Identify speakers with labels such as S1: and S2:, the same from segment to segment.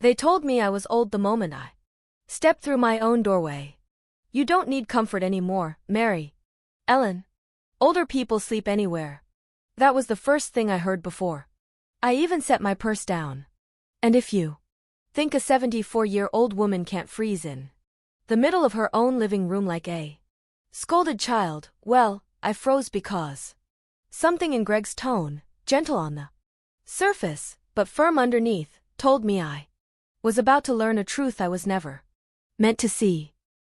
S1: They told me I was old the moment I stepped through my own doorway. You don't need comfort anymore, Mary. Ellen. Older people sleep anywhere. That was the first thing I heard before I even set my purse down. And if you think a 74-year-old woman can't freeze in the middle of her own living room like a scolded child, well, I froze because something in Greg's tone, gentle on the surface, but firm underneath, told me I was about to learn a truth I was never meant to see.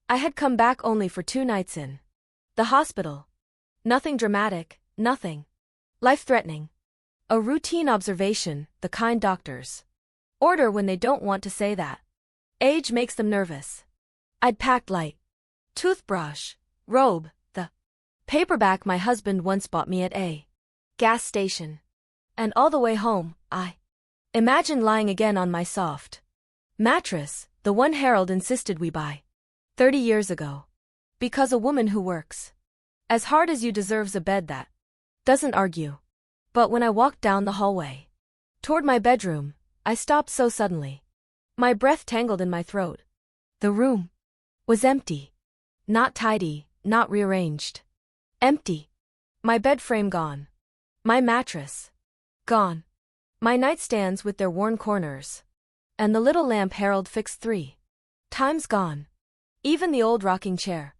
S1: I had come back only for 2 nights in the hospital. Nothing dramatic, nothing life-threatening. A routine observation, the kind doctors order when they don't want to say that age makes them nervous. I'd packed light toothbrush, robe, the paperback my husband once bought me at a gas station. And all the way home, I imagined lying again on my soft mattress, the one Harold insisted we buy 30 years ago. Because a woman who works as hard as you deserves a bed that doesn't argue. But when I walked down the hallway toward my bedroom, I stopped so suddenly. My breath tangled in my throat. The room was empty. Not tidy, not rearranged. Empty. My bed frame gone. My mattress gone. My nightstands with their worn corners. And the little lamp Harold fixed 3 times gone. Even the old rocking chair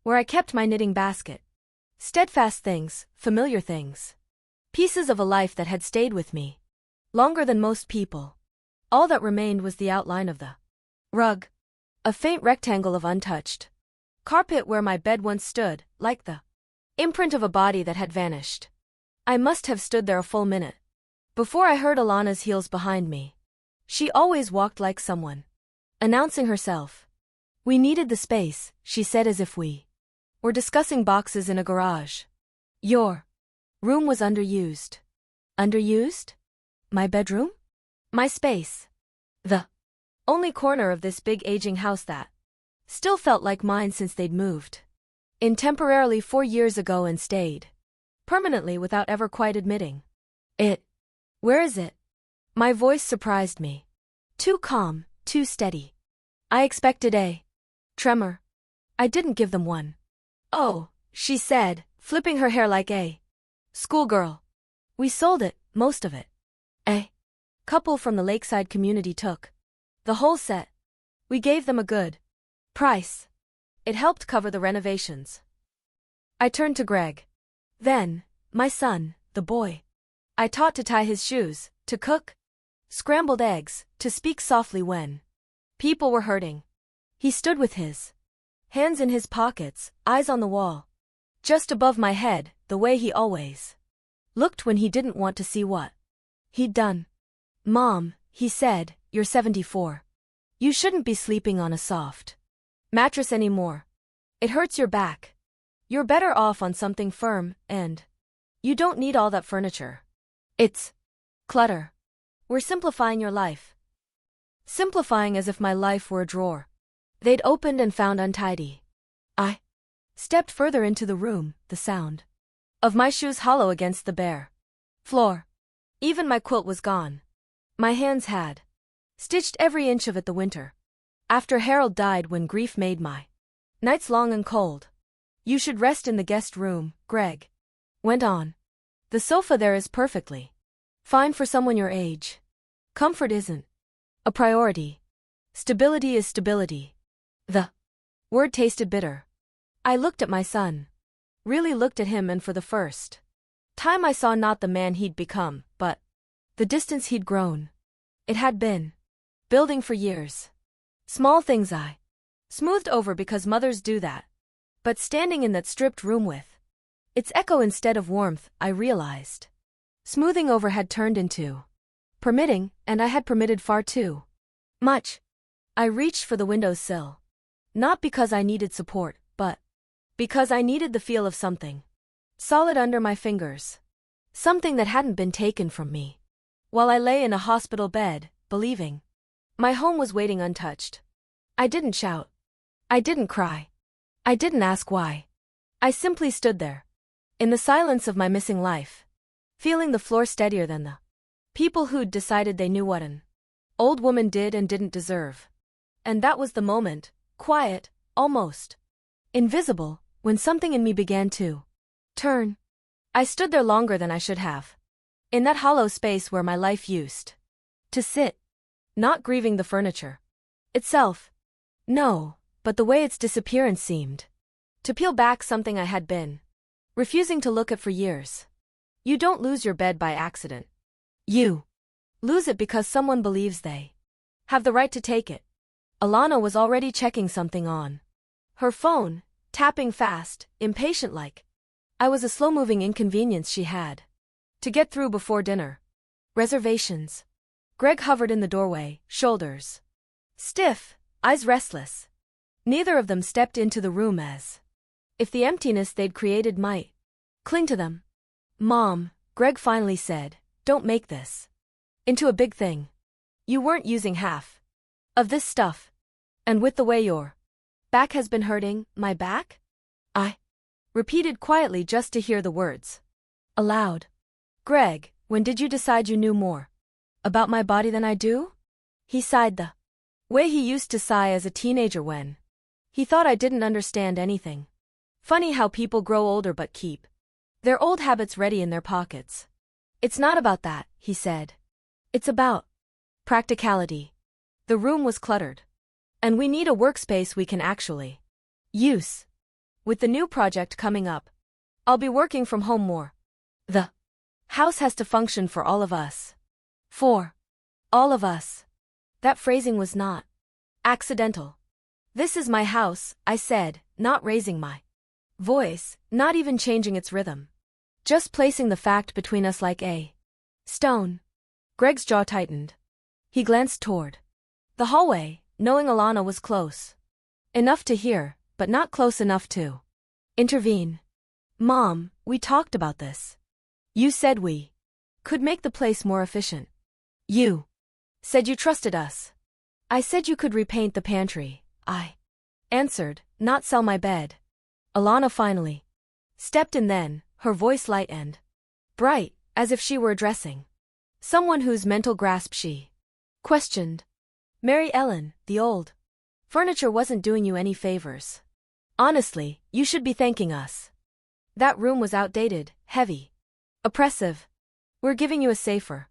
S1: where I kept my knitting basket. Steadfast things, familiar things. Pieces of a life that had stayed with me longer than most people. All that remained was the outline of the rug. A faint rectangle of untouched carpet where my bed once stood, like the imprint of a body that had vanished. I must have stood there a full minute before I heard Alana's heels behind me. She always walked like someone announcing herself. We needed the space, she said as if we were discussing boxes in a garage. Your room was underused. Underused? My bedroom? My space. The only corner of this big aging house that still felt like mine since they'd moved in temporarily 4 years ago and stayed permanently without ever quite admitting it. Where is it? My voice surprised me. Too calm, too steady. I expected a tremor. I didn't give them one. Oh, she said, flipping her hair like a schoolgirl. We sold it, most of it. A couple from the lakeside community took the whole set. We gave them a good price. It helped cover the renovations. I turned to Greg. Then, my son, the boy I taught to tie his shoes, to cook scrambled eggs, to speak softly when people were hurting. He stood with his hands in his pockets, eyes on the wall, just above my head, the way he always looked when he didn't want to see what he'd done. Mom, he said, you're 74. You shouldn't be sleeping on a soft mattress anymore. It hurts your back. You're better off on something firm, and you don't need all that furniture. It's clutter. We're simplifying your life. Simplifying as if my life were a drawer they'd opened and found untidy. I stepped further into the room, the sound of my shoes hollow against the bare floor. Even my quilt was gone. My hands had stitched every inch of it the winter after Harold died, when grief made my nights long and cold. You should rest in the guest room, Greg went on. The sofa there is perfectly fine for someone your age. Comfort isn't a priority. Stability is stability. The word tasted bitter. I looked at my son. Really looked at him, and for the first time I saw not the man he'd become, but the distance he'd grown. It had been building for years. Small things I smoothed over because mothers do that. But standing in that stripped room with its echo instead of warmth, I realized smoothing over had turned into permitting, and I had permitted far too much. I reached for the windowsill. Not because I needed support, but because I needed the feel of something solid under my fingers. Something that hadn't been taken from me while I lay in a hospital bed, believing my home was waiting untouched. I didn't shout. I didn't cry. I didn't ask why. I simply stood there, in the silence of my missing life, feeling the floor steadier than the people who'd decided they knew what an Old woman did and didn't deserve. And that was the moment, quiet, almost invisible, when something in me began to turn. I stood there longer than I should have. In that hollow space where my life used to sit. Not grieving the furniture itself. No, but the way its disappearance seemed to peel back something I had been refusing to look at for years. You don't lose your bed by accident. You lose it because someone believes they have the right to take it. Alana was already checking something on her phone, tapping fast, impatient-like. I was a slow-moving inconvenience she had to get through before dinner. Reservations. Greg hovered in the doorway, shoulders stiff, eyes restless. Neither of them stepped into the room as if the emptiness they'd created might cling to them. Mom, Greg finally said, don't make this into a big thing. You weren't using half of this stuff. And with the way your back has been hurting, my back? I repeated quietly just to hear the words aloud. Greg, when did you decide you knew more about my body than I do? He sighed the way he used to sigh as a teenager when he thought I didn't understand anything. Funny how people grow older but keep their old habits ready in their pockets. It's not about that, he said. It's about practicality. The room was cluttered. And we need a workspace we can actually use. With the new project coming up, I'll be working from home more. The house has to function for all of us. For all of us. That phrasing was not accidental. This is my house, I said, not raising my voice, not even changing its rhythm. Just placing the fact between us like a stone. Greg's jaw tightened. He glanced toward the hallway, knowing Alana was close enough to hear, but not close enough to intervene. Mom, we talked about this. You said we could make the place more efficient. You said you trusted us. I said you could repaint the pantry. I answered, not sell my bed. Alana finally stepped in then, her voice light and bright, as if she were addressing someone whose mental grasp she questioned. Mary Ellen, the old furniture wasn't doing you any favors. Honestly, you should be thanking us. That room was outdated, heavy, oppressive. We're giving you a safer,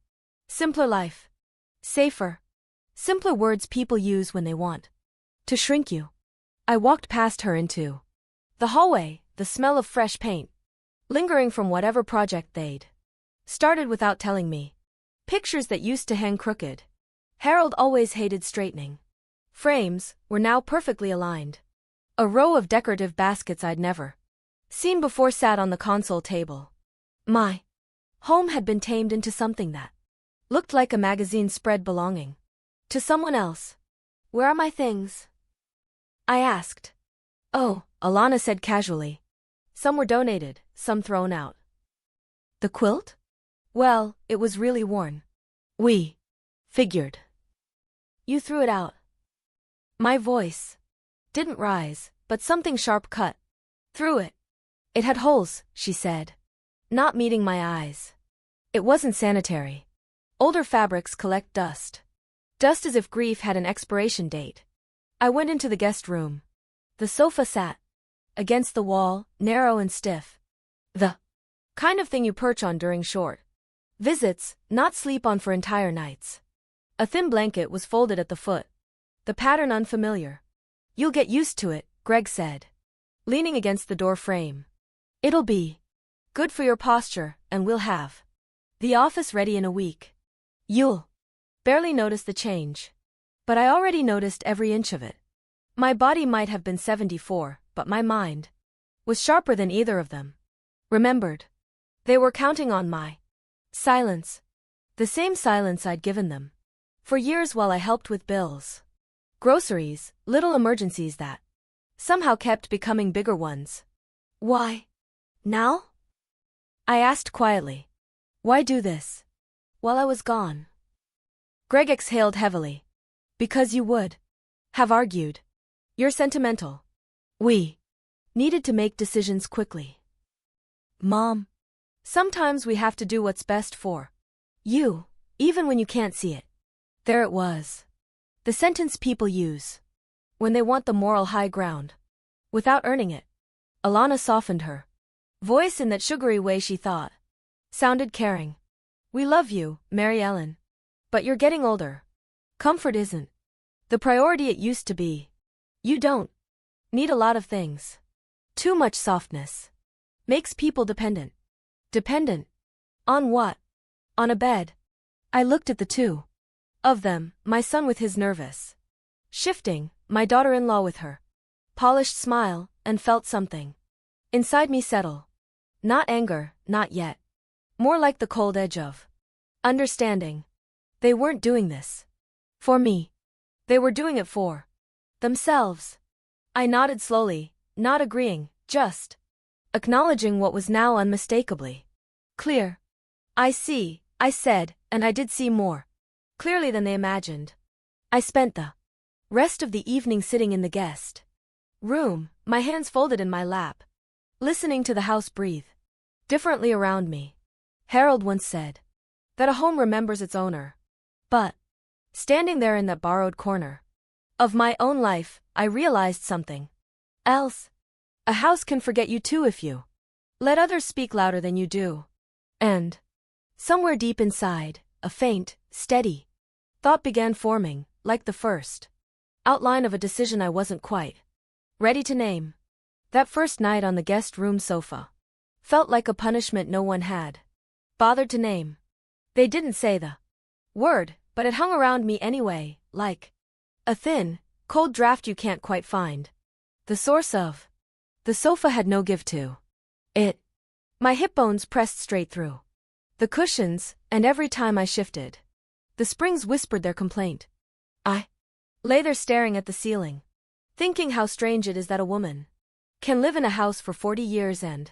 S1: simpler life. Safer. Simpler words people use when they want to shrink you. I walked past her into the hallway, the smell of fresh paint lingering from whatever project they'd started without telling me. Pictures that used to hang crooked. Harold always hated straightening. Frames were now perfectly aligned. A row of decorative baskets I'd never seen before sat on the console table. My home had been tamed into something that looked like a magazine spread belonging to someone else. Where are my things? I asked. Oh, Alana said casually. Some were donated, some thrown out. The quilt? Well, it was really worn. We figured. You threw it out. My voice didn't rise, but something sharp cut through it. It had holes, she said, not meeting my eyes. It wasn't sanitary. Older fabrics collect dust. Dust as if grief had an expiration date. I went into the guest room. The sofa sat against the wall, narrow and stiff. The kind of thing you perch on during short visits, not sleep on for entire nights. A thin blanket was folded at the foot. The pattern unfamiliar. You'll get used to it, Greg said, leaning against the door frame. It'll be good for your posture, and we'll have the office ready in a week. You'll barely notice the change. But I already noticed every inch of it. My body might have been 74, but my mind was sharper than either of them. Remembered. They were counting on my silence. The same silence I'd given them for years while I helped with bills. Groceries, little emergencies that somehow kept becoming bigger ones. Why? Now? I asked quietly. Why do this? While I was gone. Greg exhaled heavily. Because you would have argued. You're sentimental. We needed to make decisions quickly. Mom, sometimes we have to do what's best for you, even when you can't see it. There it was. The sentence people use when they want the moral high ground without earning it. Alana softened her voice in that sugary way she thought sounded caring. We love you, Mary Ellen. But you're getting older. Comfort isn't the priority it used to be. You don't need a lot of things. Too much softness makes people dependent. Dependent? On what? On a bed. I looked at the two of them, my son with his nervous shifting, my daughter-in-law with her polished smile, and felt something inside me settle. Not anger, not yet. More like the cold edge of understanding. They weren't doing this for me. They were doing it for themselves. I nodded slowly, not agreeing, just acknowledging what was now unmistakably clear. I see, I said, and I did see more clearly than they imagined. I spent the rest of the evening sitting in the guest room, my hands folded in my lap, listening to the house breathe differently around me. Harold once said that a home remembers its owner. But standing there in that borrowed corner of my own life, I realized something else. A house can forget you too if you let others speak louder than you do. And somewhere deep inside, a faint, steady thought began forming, like the first outline of a decision I wasn't quite ready to name. That first night on the guest room sofa felt like a punishment no one had bothered to name. They didn't say the word, but it hung around me anyway, like a thin, cold draft you can't quite find the source of. The sofa had no give to it. My hip bones pressed straight through the cushions, and every time I shifted, the springs whispered their complaint. I lay there staring at the ceiling, thinking how strange it is that a woman can live in a house for 40 years and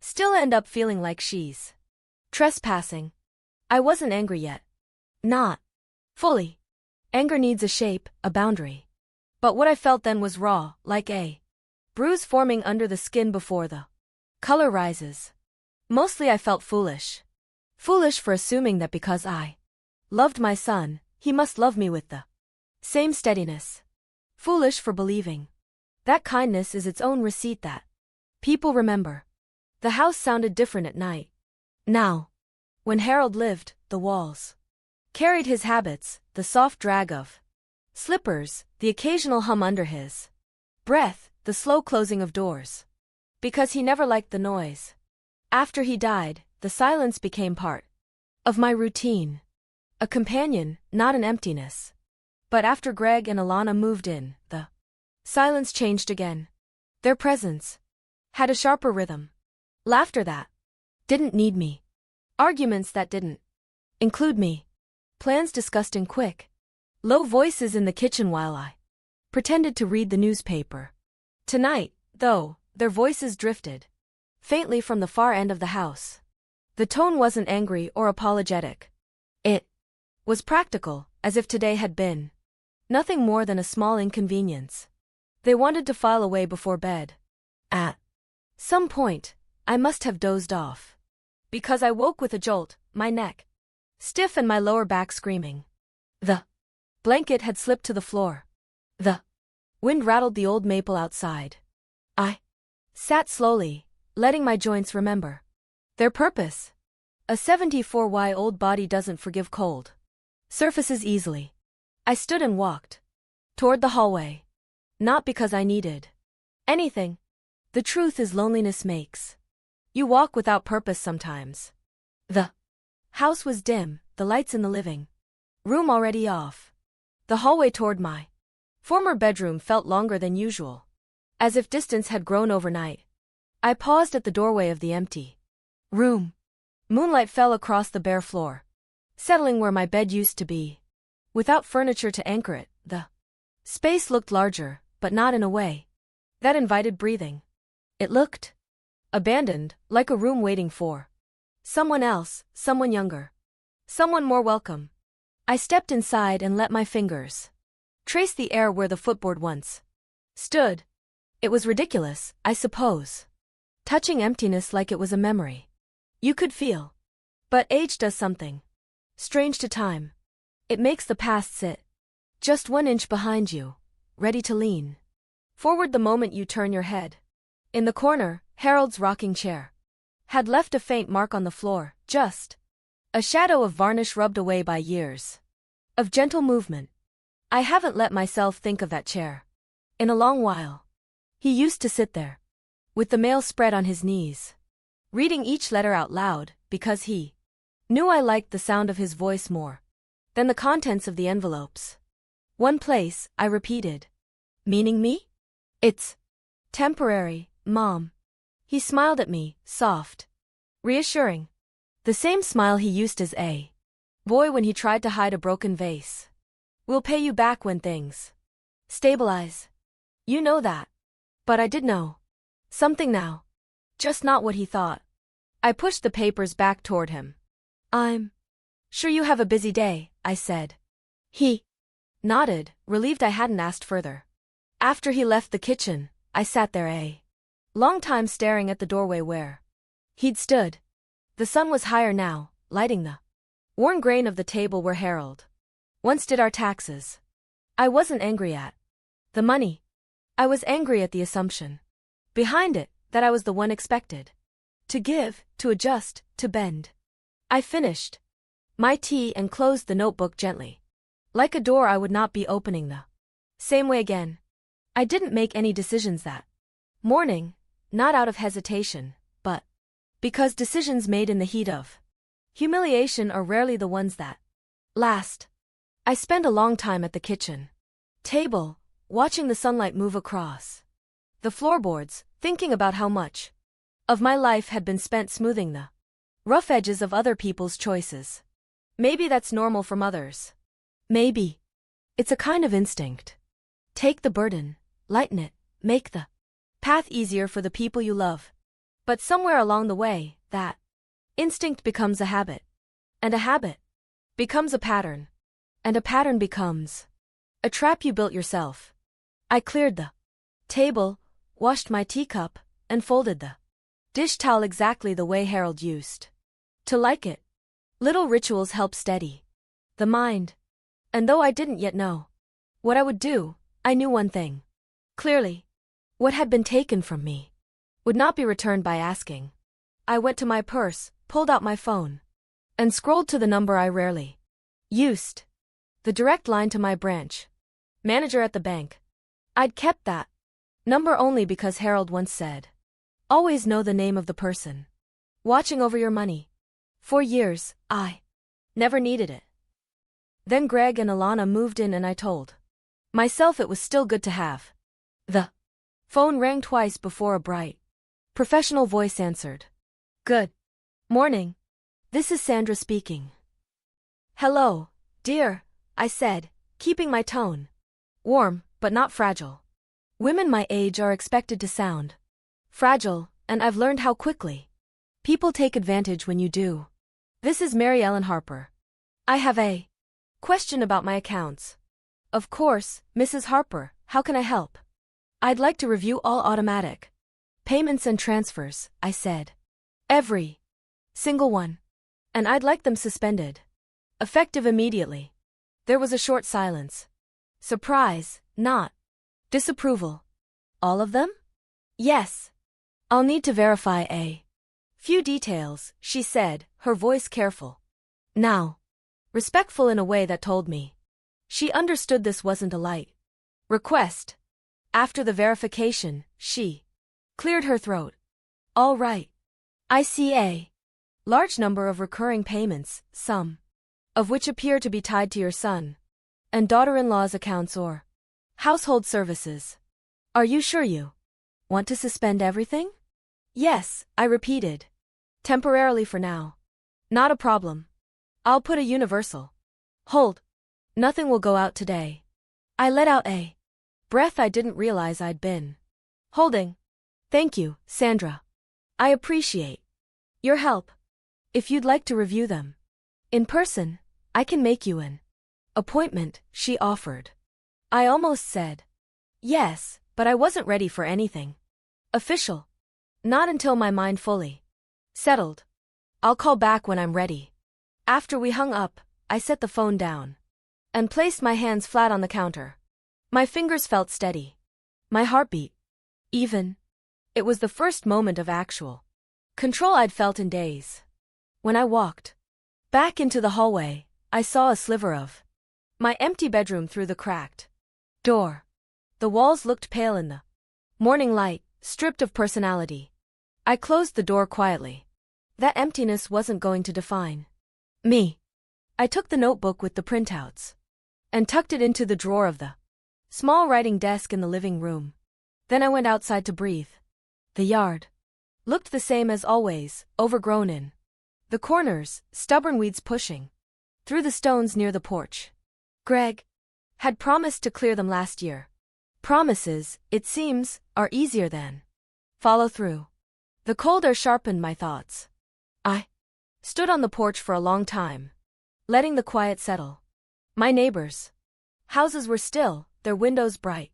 S1: still end up feeling like she's trespassing. I wasn't angry yet. Not fully. Anger needs a shape, a boundary. But what I felt then was raw, like a bruise forming under the skin before the color rises. Mostly I felt foolish. Foolish for assuming that because I loved my son, he must love me with the same steadiness. Foolish for believing that kindness is its own receipt that people remember. The house sounded different at night. Now, when Harold lived, the walls carried his habits, the soft drag of slippers, the occasional hum under his breath, the slow closing of doors. Because he never liked the noise. After he died, the silence became part of my routine. A companion, not an emptiness. But after Greg and Alana moved in, the silence changed again. Their presence had a sharper rhythm. Laughter that didn't need me. Arguments that didn't include me. Plans discussed in quick, low voices in the kitchen while I pretended to read the newspaper. Tonight, though, their voices drifted faintly from the far end of the house. The tone wasn't angry or apologetic. It was practical, as if today had been nothing more than a small inconvenience. They wanted to file away before bed. At some point, I must have dozed off. Because I woke with a jolt, my neck stiff and my lower back screaming. The blanket had slipped to the floor. The wind rattled the old maple outside. I sat slowly, letting my joints remember their purpose. A 74-year-old body doesn't forgive cold surfaces easily. I stood and walked toward the hallway. Not because I needed anything. The truth is loneliness makes you walk without purpose sometimes. The house was dim, the lights in the living room already off. The hallway toward my former bedroom felt longer than usual, as if distance had grown overnight. I paused at the doorway of the empty room. Moonlight fell across the bare floor, settling where my bed used to be. Without furniture to anchor it, the space looked larger, but not in a way that invited breathing. It looked abandoned, like a room waiting for someone else, someone younger, someone more welcome. I stepped inside and let my fingers trace the air where the footboard once stood. It was ridiculous, I suppose. Touching emptiness like it was a memory you could feel. But age does something strange to time. It makes the past sit just 1 inch behind you, ready to lean forward the moment you turn your head. In the corner, Harold's rocking chair had left a faint mark on the floor, just a shadow of varnish rubbed away by years of gentle movement. I haven't let myself think of that chair in a long while. He used to sit there, with the mail spread on his knees, reading each letter out loud, because he knew I liked the sound of his voice more than the contents of the envelopes. One place, I repeated. Meaning me? It's temporary, Mom. He smiled at me, soft, reassuring. The same smile he used as a boy when he tried to hide a broken vase. We'll pay you back when things stabilize. You know that. But I did know something now. Just not what he thought. I pushed the papers back toward him. I'm sure you have a busy day, I said. He nodded, relieved I hadn't asked further. After he left the kitchen, I sat there a long time staring at the doorway where he'd stood. The sun was higher now, lighting the worn grain of the table where Harold once did our taxes. I wasn't angry at the money. I was angry at the assumption behind it, that I was the one expected to give, to adjust, to bend. I finished my tea and closed the notebook gently. Like a door I would not be opening the same way again. I didn't make any decisions that morning, not out of hesitation, but because decisions made in the heat of humiliation are rarely the ones that last. I spent a long time at the kitchen table, watching the sunlight move across the floorboards, thinking about how much of my life had been spent smoothing the rough edges of other people's choices. Maybe that's normal from others. Maybe it's a kind of instinct. Take the burden, lighten it, make the path easier for the people you love. But somewhere along the way, that instinct becomes a habit. And a habit becomes a pattern. And a pattern becomes a trap you built yourself. I cleared the table, washed my teacup, and folded the dish towel exactly the way Harold used to like it. Little rituals help steady the mind. And though I didn't yet know what I would do, I knew one thing clearly. What had been taken from me would not be returned by asking. I went to my purse, pulled out my phone, and scrolled to the number I rarely used. The direct line to my branch manager at the bank. I'd kept that number only because Harold once said, always know the name of the person watching over your money. For years, I never needed it. Then Greg and Alana moved in and I told myself it was still good to have. The phone rang twice before a bright, professional voice answered. Good morning. This is Sandra speaking. Hello, dear, I said, keeping my tone warm, but not fragile. Women my age are expected to sound fragile, and I've learned how quickly people take advantage when you do. This is Mary Ellen Harper. I have a question about my accounts. Of course, Mrs. Harper, how can I help? I'd like to review all automatic payments and transfers, I said. Every single one. And I'd like them suspended. Effective immediately. There was a short silence. Surprise, not disapproval. All of them? Yes. I'll need to verify a few details, she said, her voice careful. Now, respectful in a way that told me she understood this wasn't a light request. After the verification, she cleared her throat. All right. I see a large number of recurring payments, some of which appear to be tied to your son and daughter-in-law's accounts or household services. Are you sure you want to suspend everything? Yes, I repeated. Temporarily for now. Not a problem. I'll put a universal hold. Nothing will go out today. I let out a breath I didn't realize I'd been holding. Thank you, Sandra. I appreciate your help. If you'd like to review them in person, I can make you an appointment, she offered. I almost said yes, but I wasn't ready for anything official. Not until my mind fully settled. I'll call back when I'm ready. After we hung up, I set the phone down. and placed my hands flat on the counter. My fingers felt steady. My heart beat. Even. It was the first moment of actual control I'd felt in days. When I walked back into the hallway, I saw a sliver of my empty bedroom through the cracked door. The walls looked pale in the morning light, stripped of personality. I closed the door quietly. That emptiness wasn't going to define me. I took the notebook with the printouts and tucked it into the drawer of the small writing desk in the living room. Then I went outside to breathe. The yard looked the same as always, overgrown in the corners, stubborn weeds pushing through the stones near the porch. Greg had promised to clear them last year. Promises, it seems, are easier than follow through. The cold air sharpened my thoughts. I stood on the porch for a long time, letting the quiet settle. My neighbors' houses were still, their windows bright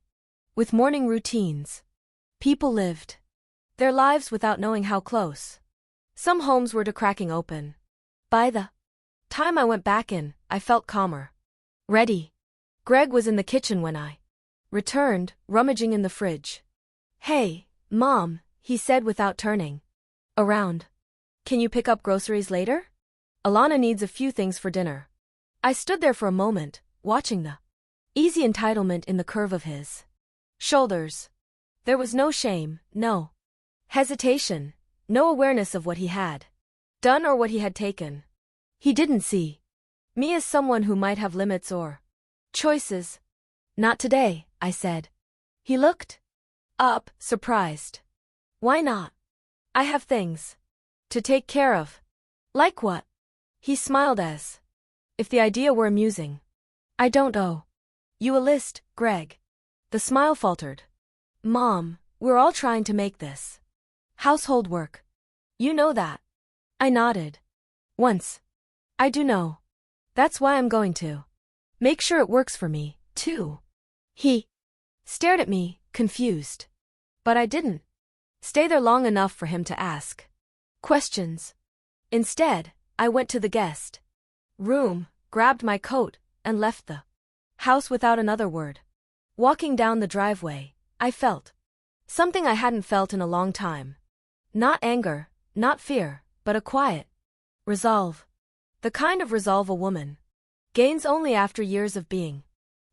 S1: with morning routines. People lived their lives without knowing how close. Some homes were to cracking open. By the time I went back in, I felt calmer. Ready. Greg was in the kitchen when I returned, rummaging in the fridge. "Hey, Mom," he said without turning around. "Can you pick up groceries later? Alana needs a few things for dinner." I stood there for a moment, watching the easy entitlement in the curve of his shoulders. There was no shame, no hesitation, no awareness of what he had done or what he had taken. He didn't see me as someone who might have limits or choices. "Not today," I said. He looked up, surprised. "Why not?" "I have things to take care of." "Like what?" He smiled as if the idea were amusing. "I don't owe you a list, Greg." The smile faltered. "Mom, we're all trying to make this household work. You know that." I nodded. "Once. I do know. That's why I'm going to make sure it works for me, too." He stared at me, confused. But I didn't stay there long enough for him to ask questions. Instead, I went to the guest room, grabbed my coat, and left the house without another word. Walking down the driveway, I felt something I hadn't felt in a long time. Not anger, not fear, but a quiet resolve. The kind of resolve a woman gains only after years of being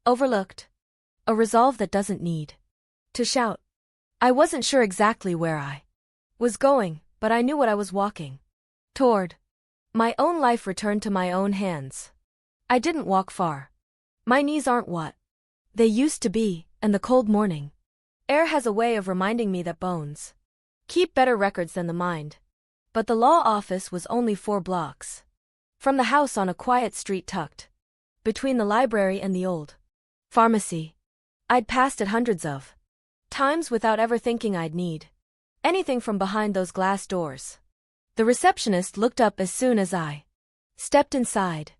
S1: overlooked. A resolve that doesn't need to shout. I wasn't sure exactly where I was going, but I knew what I was walking toward. My own life returned to my own hands. I didn't walk far. My knees aren't what they used to be, and the cold morning air has a way of reminding me that bones keep better records than the mind. But the law office was only 4 blocks from the house, on a quiet street tucked between the library and the old pharmacy. I'd passed it hundreds of times without ever thinking I'd need anything from behind those glass doors. The receptionist looked up as soon as I stepped inside.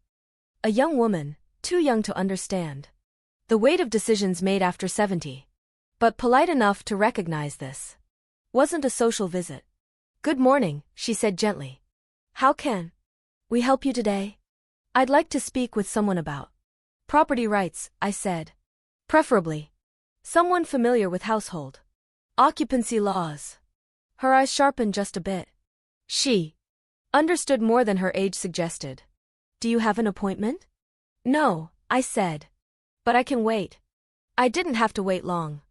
S1: A young woman, too young to understand the weight of decisions made after 70, but polite enough to recognize this wasn't a social visit. "Good morning," she said gently. "How can we help you today?" "I'd like to speak with someone about property rights," I said. "Preferably someone familiar with household occupancy laws." Her eyes sharpened just a bit. She understood more than her age suggested. "Do you have an appointment?" "No," I said. "But I can wait." I didn't have to wait long.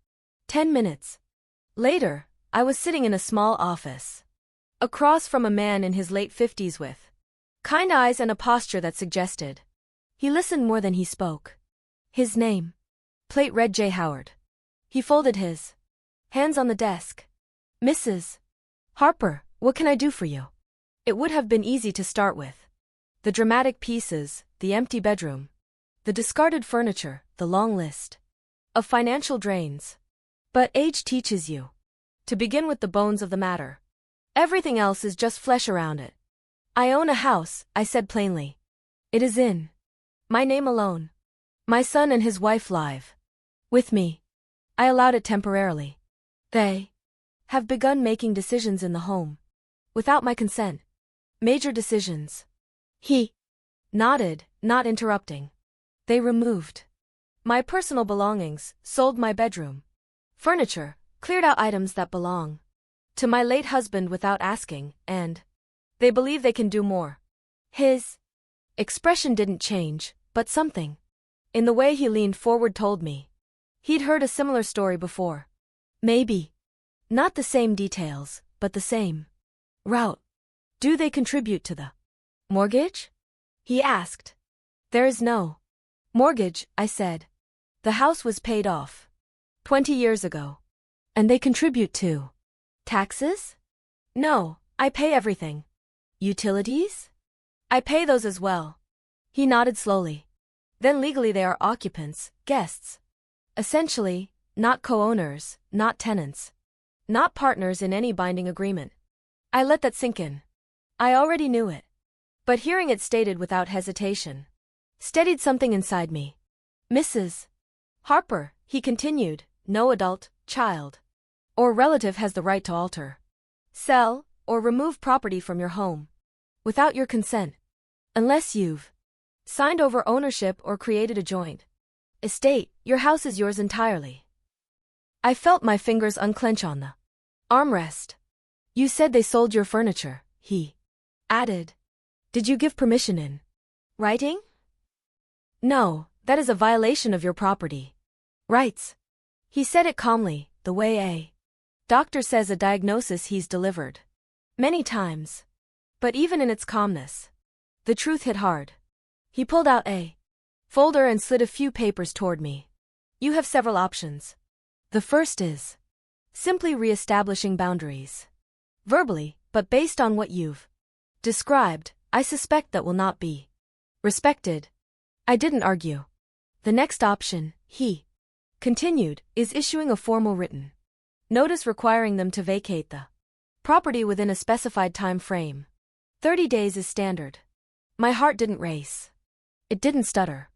S1: 10 minutes later, I was sitting in a small office, across from a man in his late 50s with kind eyes and a posture that suggested he listened more than he spoke. His name plate read J. Howard. He folded his hands on the desk. "Mrs. Harper, what can I do for you?" It would have been easy to start with the dramatic pieces, the empty bedroom, the discarded furniture, the long list of financial drains. But age teaches you to begin with the bones of the matter. Everything else is just flesh around it. "I own a house," I said plainly. "It is in my name alone. My son and his wife live with me. I allowed it temporarily. They have begun making decisions in the home without my consent. Major decisions." He nodded, not interrupting. They removed my personal belongings, sold my bedroom furniture, cleared out items that belong to my late husband without asking, and they believe they can do more. His expression didn't change, but something in the way he leaned forward told me he'd heard a similar story before. Maybe not the same details, but the same route. Do they contribute to the mortgage? He asked. There is no mortgage, I said. The house was paid off 20 years ago. And they contribute to taxes? No, I pay everything. Utilities? I pay those as well. He nodded slowly. Then legally they are occupants, guests. Essentially, not co-owners, not tenants. Not partners in any binding agreement. I let that sink in. I already knew it. But hearing it stated without hesitation steadied something inside me. Mrs. Harper, he continued, no adult, child, or relative has the right to alter, sell, or remove property from your home without your consent, unless you've signed over ownership or created a joint estate. Your house is yours entirely. I felt my fingers unclench on the armrest. You said they sold your furniture, he added. Did you give permission in writing? No, that is a violation of your property rights. He said it calmly, the way a doctor says a diagnosis he's delivered many times. But even in its calmness, the truth hit hard. He pulled out a folder and slid a few papers toward me. You have several options. The first is simply re-establishing boundaries. Verbally, but based on what you've described, I suspect that will not be respected. I didn't argue. The next option, he continued, is issuing a formal written notice requiring them to vacate the property within a specified time frame. 30 days is standard. My heart didn't race. It didn't stutter.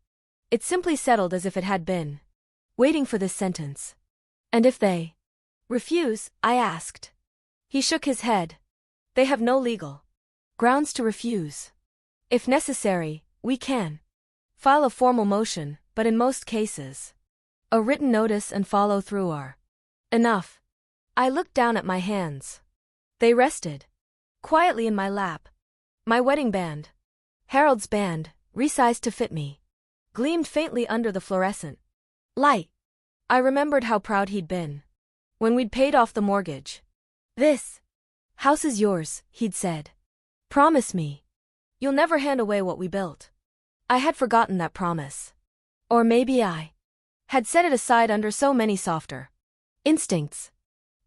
S1: It simply settled as if it had been waiting for this sentence. And if they refuse, I asked. He shook his head. They have no legal grounds to refuse. If necessary, we can file a formal motion, but in most cases, a written notice and follow through are enough. I looked down at my hands. They rested quietly in my lap. My wedding band, Harold's band, resized to fit me, gleamed faintly under the fluorescent light. I remembered how proud he'd been when we'd paid off the mortgage. This house is yours, he'd said. Promise me you'll never hand away what we built. I had forgotten that promise. Or maybe I had set it aside under so many softer instincts.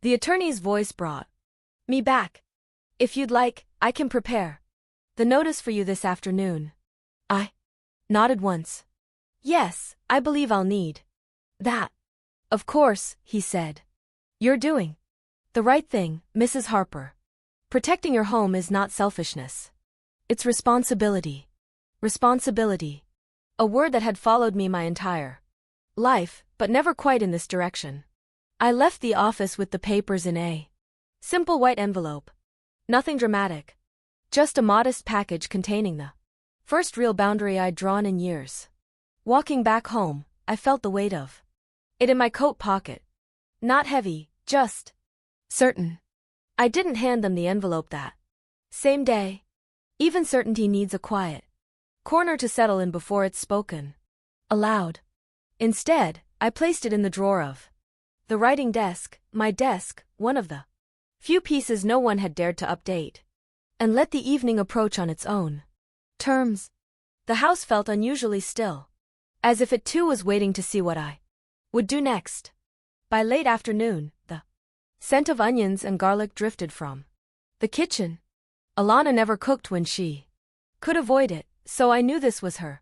S1: The attorney's voice brought me back. If you'd like, I can prepare the notice for you this afternoon. I nodded once. Yes, I believe I'll need that. Of course, he said. You're doing the right thing, Mrs. Harper. Protecting your home is not selfishness. It's responsibility. Responsibility. A word that had followed me my entire life, but never quite in this direction. I left the office with the papers in a simple white envelope. Nothing dramatic. Just a modest package containing the first real boundary I'd drawn in years. Walking back home, I felt the weight of it in my coat pocket. Not heavy, just certain. I didn't hand them the envelope that same day. Even certainty needs a quiet corner to settle in before it's spoken aloud. Instead, I placed it in the drawer of the writing desk, my desk, one of the few pieces no one had dared to update, and let the evening approach on its own terms. The house felt unusually still, as if it too was waiting to see what I would do next. By late afternoon, the scent of onions and garlic drifted from the kitchen. Alana never cooked when she could avoid it, so I knew this was her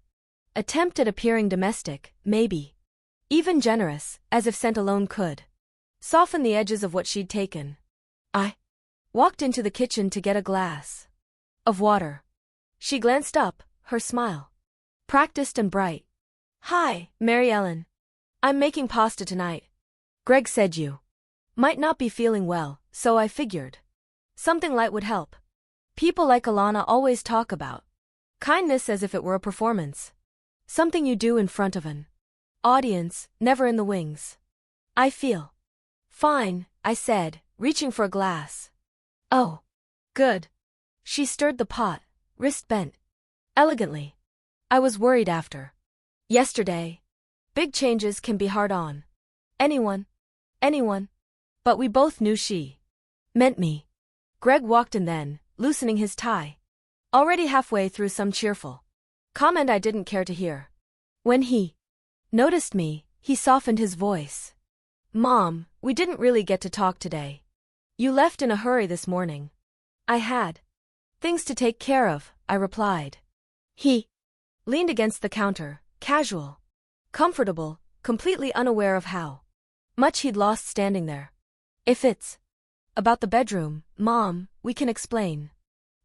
S1: attempt at appearing domestic, maybe even generous, as if scent alone could soften the edges of what she'd taken. I walked into the kitchen to get a glass of water. She glanced up, her smile practiced and bright. Hi, Mary Ellen. I'm making pasta tonight. Greg said you might not be feeling well, so I figured something light would help. People like Alana always talk about kindness as if it were a performance. Something you do in front of an audience, never in the wings. I feel fine, I said, reaching for a glass. Oh. Good. She stirred the pot, wrist bent elegantly. I was worried after yesterday. Big changes can be hard on anyone. But we both knew she meant me. Greg walked in then, loosening his tie. Already halfway through some cheerful comment I didn't care to hear. When he noticed me, he softened his voice. Mom, we didn't really get to talk today. You left in a hurry this morning. I had things to take care of, I replied. He leaned against the counter, casual, comfortable, completely unaware of how much he'd lost standing there. If it's about the bedroom, Mom, we can explain.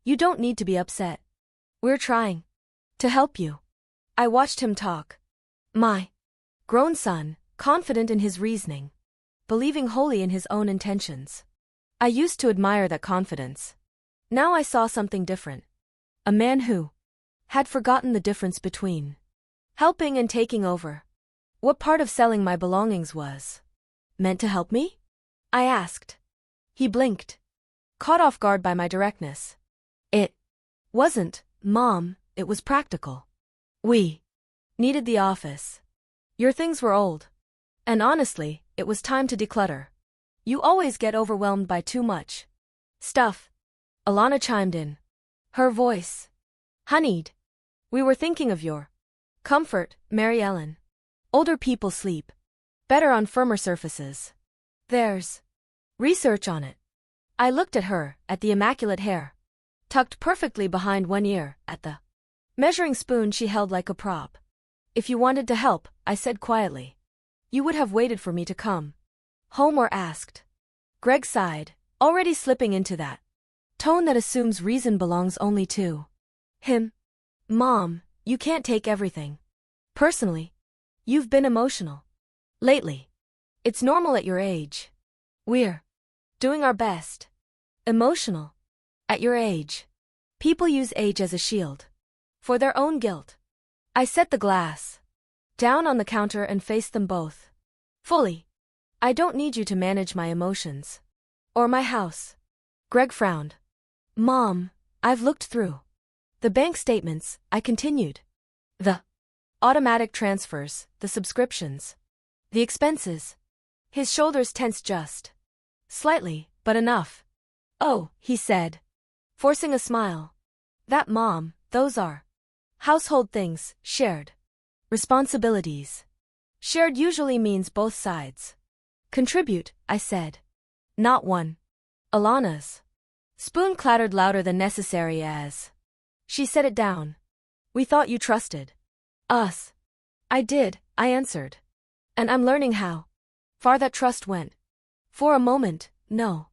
S1: You don't need to be upset. We're trying to help you. I watched him talk. My grown son, confident in his reasoning, believing wholly in his own intentions. I used to admire that confidence. Now I saw something different. A man who had forgotten the difference between helping and taking over. What part of selling my belongings was meant to help me? I asked. He blinked, caught off guard by my directness. It wasn't, Mom, it was practical. We needed the office. Your things were old. And honestly, it was time to declutter. You always get overwhelmed by too much stuff. Alana chimed in. Her voice honeyed. We were thinking of your comfort, Mary Ellen. Older people sleep better on firmer surfaces. There's research on it. I looked at her, at the immaculate hair, tucked perfectly behind one ear, at the measuring spoon she held like a prop. If you wanted to help, I said quietly, you would have waited for me to come home or asked. Greg sighed, already slipping into that tone that assumes reason belongs only to him. Mom, you can't take everything personally. You've been emotional lately. It's normal at your age. We're doing our best. Emotional at your age. People use age as a shield for their own guilt. I set the glass down on the counter and faced them both fully. I don't need you to manage my emotions or my house. Greg frowned. Mom, I've looked through the bank statements, I continued. The automatic transfers, the subscriptions, the expenses. His shoulders tensed just slightly, but enough. Oh, he said, forcing a smile. That, Mom, those are household things, shared responsibilities. Shared usually means both sides contribute, I said. Not one. Alana's spoon clattered louder than necessary as she set it down. We thought you trusted us. I did, I answered. And I'm learning how far that trust went. For a moment, no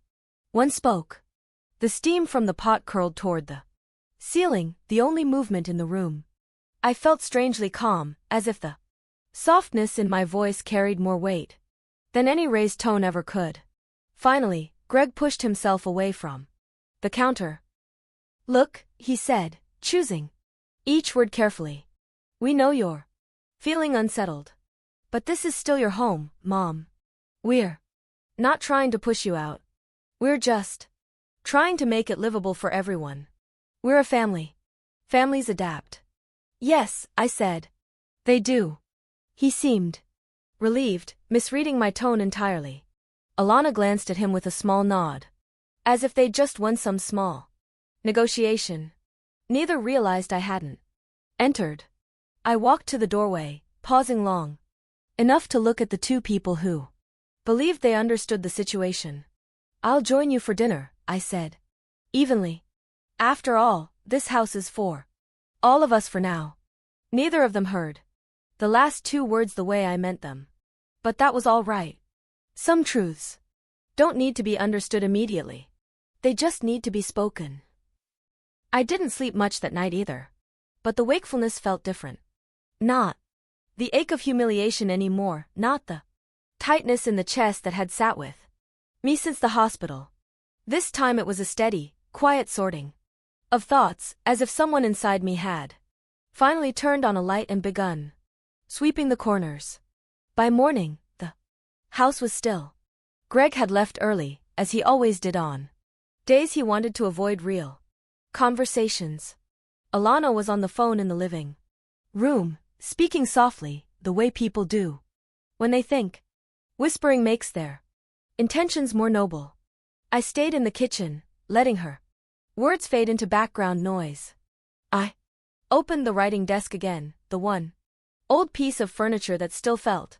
S1: one spoke. The steam from the pot curled toward the ceiling, the only movement in the room. I felt strangely calm, as if the softness in my voice carried more weight than any raised tone ever could. Finally, Greg pushed himself away from the counter. Look, he said, choosing each word carefully. We know you're feeling unsettled. But this is still your home, Mom. We're not trying to push you out. We're just trying to make it livable for everyone. We're a family. Families adapt. Yes, I said. They do. He seemed relieved, misreading my tone entirely. Alana glanced at him with a small nod, as if they'd just won some small negotiation. Neither realized I hadn't entered. I walked to the doorway, pausing long enough to look at the two people who believed they understood the situation. I'll join you for dinner, I said. Evenly. After all, this house is for all of us for now. Neither of them heard the last two words the way I meant them. But that was all right. Some truths don't need to be understood immediately. They just need to be spoken. I didn't sleep much that night either. But the wakefulness felt different. Not the ache of humiliation anymore, not the tightness in the chest that had sat with me since the hospital. This time it was a steady, quiet sorting of thoughts, as if someone inside me had Finally turned on a light and begun sweeping the corners. By morning, the house was still. Greg had left early, as he always did on days he wanted to avoid real conversations. Alana was on the phone in the living room, speaking softly, the way people do when they think. Whispering makes their intentions more noble. I stayed in the kitchen, letting her words fade into background noise. I opened the writing desk again, the one old piece of furniture that still felt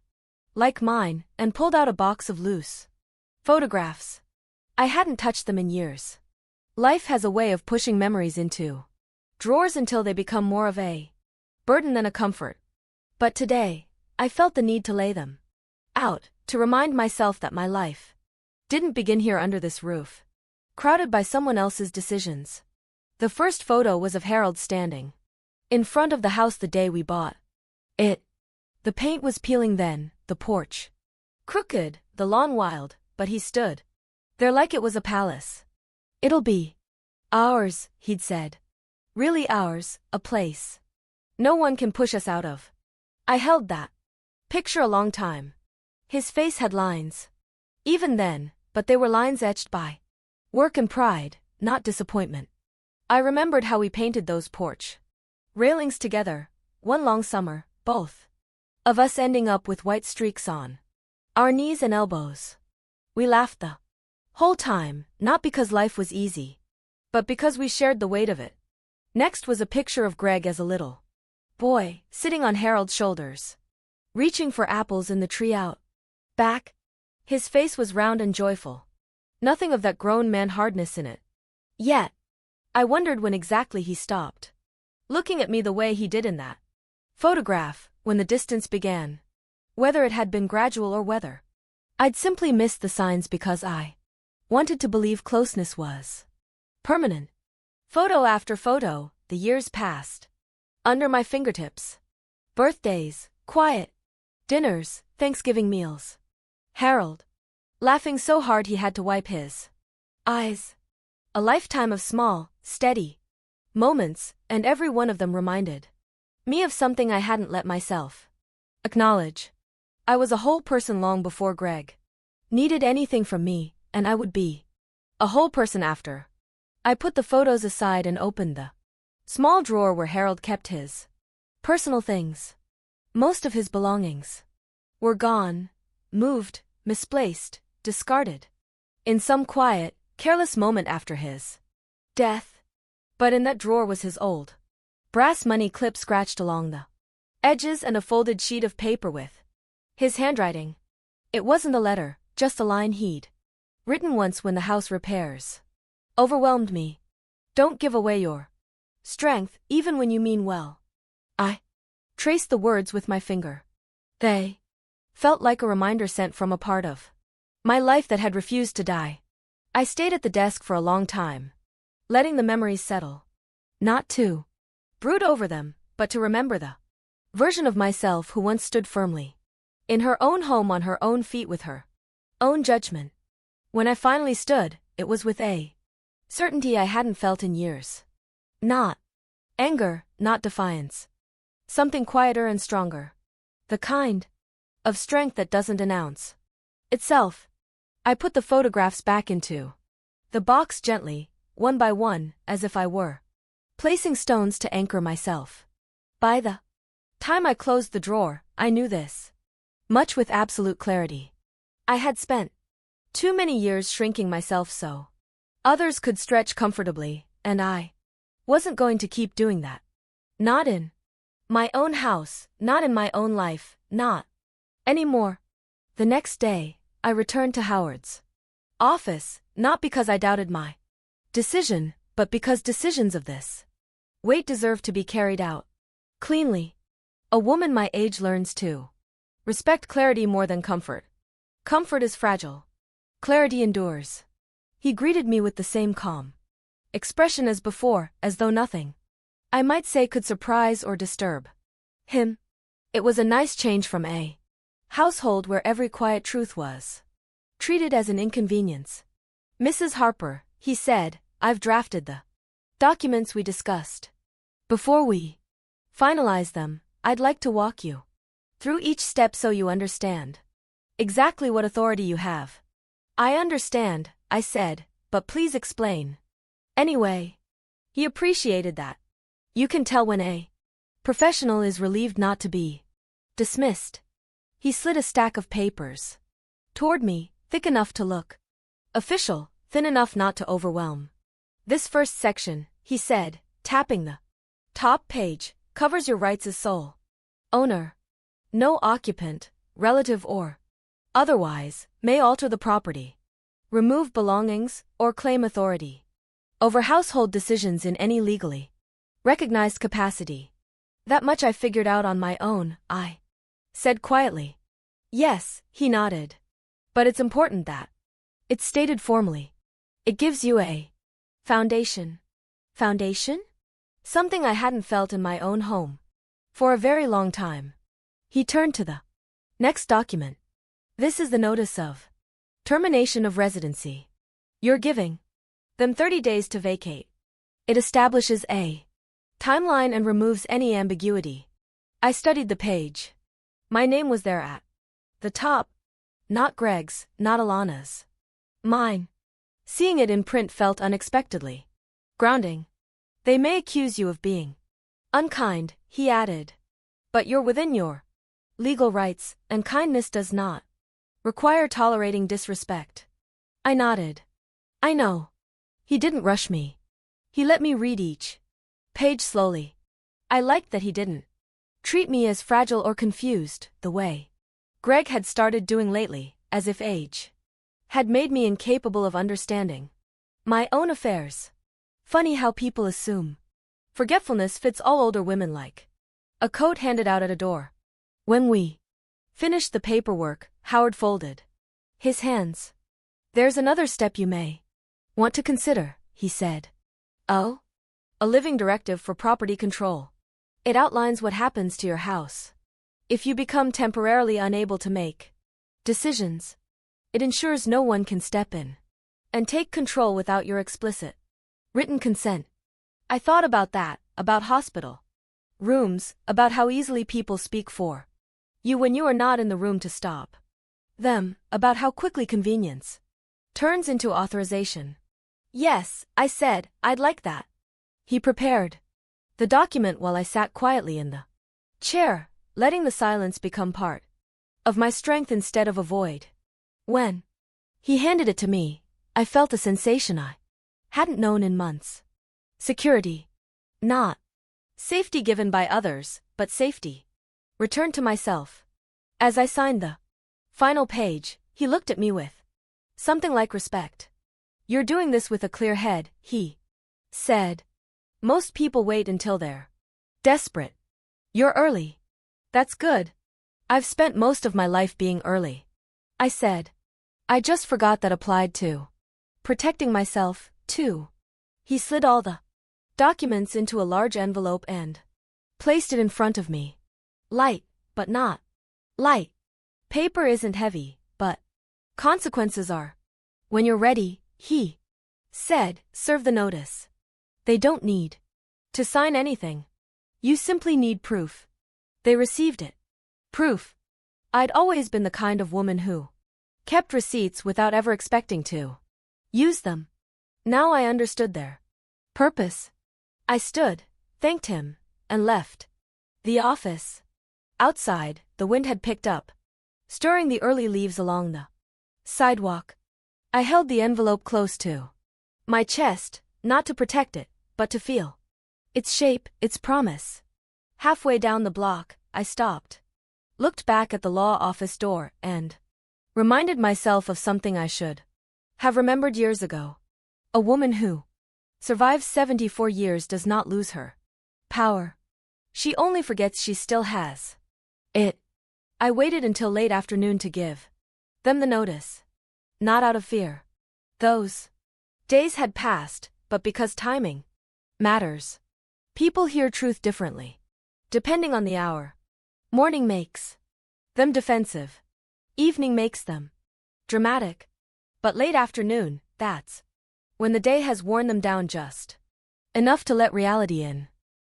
S1: like mine, and pulled out a box of loose photographs. I hadn't touched them in years. Life has a way of pushing memories into drawers until they become more of a burden than a comfort. But today, I felt the need to lay them out, to remind myself that my life didn't begin here under this roof, crowded by someone else's decisions. The first photo was of Harold standing in front of the house the day we bought it. The paint was peeling then, the porch crooked, the lawn wild, but he stood there like it was a palace. "It'll be ours," he'd said. "Really ours, a place no one can push us out of." I held that picture a long time. His face had lines even then, but they were lines etched by work and pride, not disappointment. I remembered how we painted those porch railings together, one long summer, both of us ending up with white streaks on our knees and elbows. We laughed the whole time, not because life was easy, but because we shared the weight of it. Next was a picture of Greg as a little boy, sitting on Harold's shoulders, reaching for apples in the tree out back. His face was round and joyful. Nothing of that grown man hardness in it. Yet, I wondered when exactly he stopped looking at me the way he did in that photograph, when the distance began. Whether it had been gradual or whether I'd simply missed the signs because I wanted to believe closeness was permanent. Photo after photo, the years passed under my fingertips. Birthdays, quiet dinners, Thanksgiving meals. Harold laughing so hard he had to wipe his eyes. A lifetime of small, steady moments, and every one of them reminded me of something I hadn't let myself acknowledge. I was a whole person long before Greg needed anything from me, and I would be a whole person after. I put the photos aside and opened the small drawer where Harold kept his personal things. Most of his belongings were gone, moved, misplaced, discarded in some quiet, careless moment after his death. But in that drawer was his old brass money clip scratched along the edges and a folded sheet of paper with his handwriting. It wasn't a letter, just a line he'd written once when the house repairs overwhelmed me. "Don't give away your strength, even when you mean well." I traced the words with my finger. They felt like a reminder sent from a part of my life that had refused to die. I stayed at the desk for a long time, letting the memories settle. Not to brood over them, but to remember the version of myself who once stood firmly in her own home on her own feet with her own judgment. When I finally stood, it was with a certainty I hadn't felt in years. Not anger, not defiance. Something quieter and stronger. The kind of strength that doesn't announce itself. I put the photographs back into the box gently, one by one, as if I were placing stones to anchor myself. By the time I closed the drawer, I knew this much with absolute clarity. I had spent too many years shrinking myself so others could stretch comfortably, and I wasn't going to keep doing that. Not in my own house, not in my own life, not anymore. The next day, I returned to Howard's office, not because I doubted my decision, but because decisions of this weight deserve to be carried out cleanly. A woman my age learns to respect clarity more than comfort. Comfort is fragile. Clarity endures. He greeted me with the same calm expression as before, as though nothing I might say could surprise or disturb him. It was a nice change from a household where every quiet truth was treated as an inconvenience. "Mrs. Harper," he said, "I've drafted the documents we discussed before we finalize them, I'd like to walk you through each step so you understand exactly what authority you have. I understand, I said, but please explain. Anyway, he appreciated that. You can tell when a professional is relieved not to be dismissed. He slid a stack of papers toward me, thick enough to look official, thin enough not to overwhelm. This first section, he said, tapping the top page, covers your rights as sole owner. No occupant, relative or otherwise, may alter the property, remove belongings, or claim authority over household decisions in any legally recognized capacity. That much I figured out on my own, I said quietly. Yes, he nodded. But it's important that it's stated formally. It gives you a foundation. Foundation? Something I hadn't felt in my own home for a very long time. He turned to the next document. This is the notice of termination of residency. You're giving them 30 days to vacate. It establishes a timeline and removes any ambiguity. I studied the page. My name was there at the top. Not Greg's, not Alana's. Mine. Seeing it in print felt unexpectedly grounding. They may accuse you of being unkind, he added. But you're within your legal rights, and kindness does not require tolerating disrespect. I nodded. I know. He didn't rush me. He let me read each page slowly. I liked that he didn't treat me as fragile or confused, the way Greg had started doing lately, as if age had made me incapable of understanding my own affairs. Funny how people assume forgetfulness fits all older women like a coat handed out at a door. When we finished the paperwork, Howard folded his hands. There's another step you may want to consider, he said. Oh? A living directive for property control. It outlines what happens to your house if you become temporarily unable to make decisions. It ensures no one can step in and take control without your explicit written consent. I thought about that, about hospital rooms, about how easily people speak for you when you are not in the room to stop them, about how quickly convenience turns into authorization. Yes, I said, I'd like that. He prepared the document while I sat quietly in the chair, letting the silence become part of my strength instead of a void. When he handed it to me, I felt a sensation I hadn't known in months. Security. Not safety given by others, but safety returned to myself. As I signed the final page, he looked at me with something like respect. You're doing this with a clear head, he said. Most people wait until they're desperate. You're early. That's good. I've spent most of my life being early, I said. I just forgot that applied to protecting myself, too. He slid all the documents into a large envelope and placed it in front of me. Light, but not light. Paper isn't heavy, but consequences are. When you're ready, he said, serve the notice. They don't need to sign anything. You simply need proof. They received it. Proof. I'd always been the kind of woman who kept receipts without ever expecting to use them. Now I understood their purpose. I stood, thanked him, and left the office. Outside, the wind had picked up, stirring the early leaves along the sidewalk. I held the envelope close to my chest, not to protect it, but to feel its shape, its promise. Halfway down the block, I stopped, looked back at the law office door, and reminded myself of something I should have remembered years ago. A woman who survives 74 years does not lose her power. She only forgets she still has it. I waited until late afternoon to give them the notice. Not out of fear. Those days had passed, but because timing matters. People hear truth differently, depending on the hour. Morning makes them defensive. Evening makes them dramatic. But late afternoon, that's when the day has worn them down just enough to let reality in.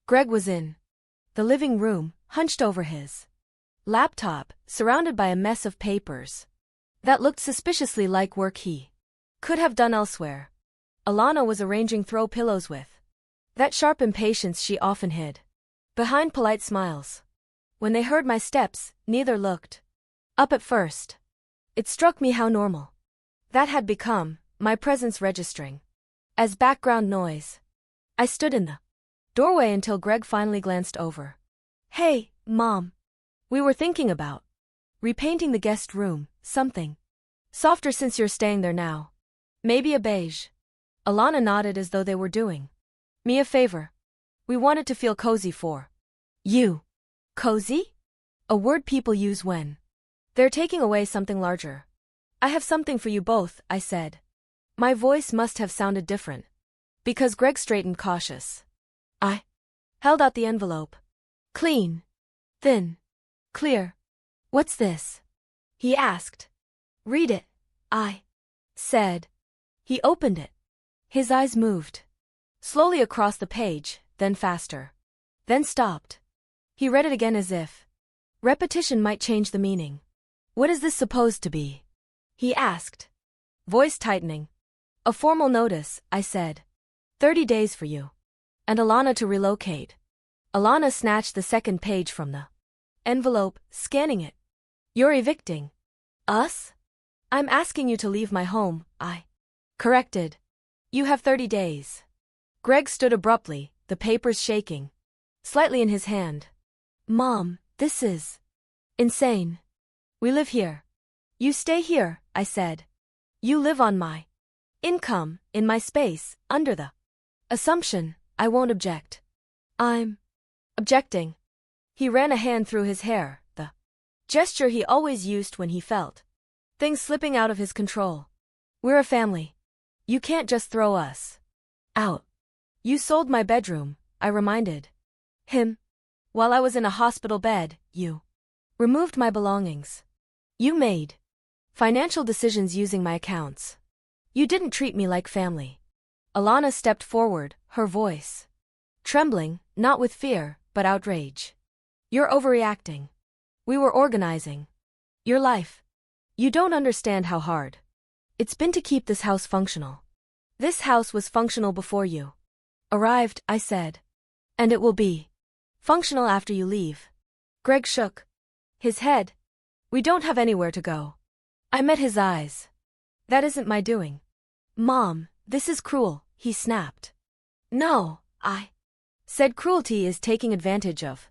S1: Greg was in the living room, hunched over his laptop, surrounded by a mess of papers that looked suspiciously like work he could have done elsewhere. Alana was arranging throw pillows with that sharp impatience she often hid behind polite smiles. When they heard my steps, neither looked up at first. It struck me how normal that had become, my presence registering as background noise. I stood in the doorway until Greg finally glanced over. "Hey, Mom. We were thinking about repainting the guest room, something softer since you're staying there now. Maybe a beige." Alana nodded as though they were doing me a favor. "We wanted to feel cozy for you." Cozy? A word people use when they're taking away something larger. "I have something for you both," I said. My voice must have sounded different because Greg straightened cautious. I held out the envelope. "Clean. Thin. Clear. What's this?" he asked. "Read it," I said. He opened it. His eyes moved slowly across the page, then faster. Then stopped. He read it again as if repetition might change the meaning. "What is this supposed to be?" he asked, voice tightening. "A formal notice," I said. 30 days for you and Alana to relocate." Alana snatched the second page from the envelope, scanning it. "You're evicting us?" "I'm asking you to leave my home," I corrected. "You have 30 days." Greg stood abruptly, the papers shaking slightly in his hand. "Mom, this is insane. We live here. You stay here," I said. "You live on my income, in my space, under the assumption I won't object." "I'm objecting." He ran a hand through his hair, the gesture he always used when he felt things slipping out of his control. "We're a family. You can't just throw us out." "You sold my bedroom," I reminded him. "While I was in a hospital bed, you removed my belongings. You made financial decisions using my accounts. You didn't treat me like family." Alana stepped forward, her voice trembling, not with fear, but outrage. "You're overreacting. We were organizing your life. You don't understand how hard it's been to keep this house functional. This house was functional before you arrived," I said. "And it will be functional after you leave." Greg shook his head. "We don't have anywhere to go." I met his eyes. "That isn't my doing." "Mom, this is cruel," he snapped. "No," I said. "Cruelty is taking advantage of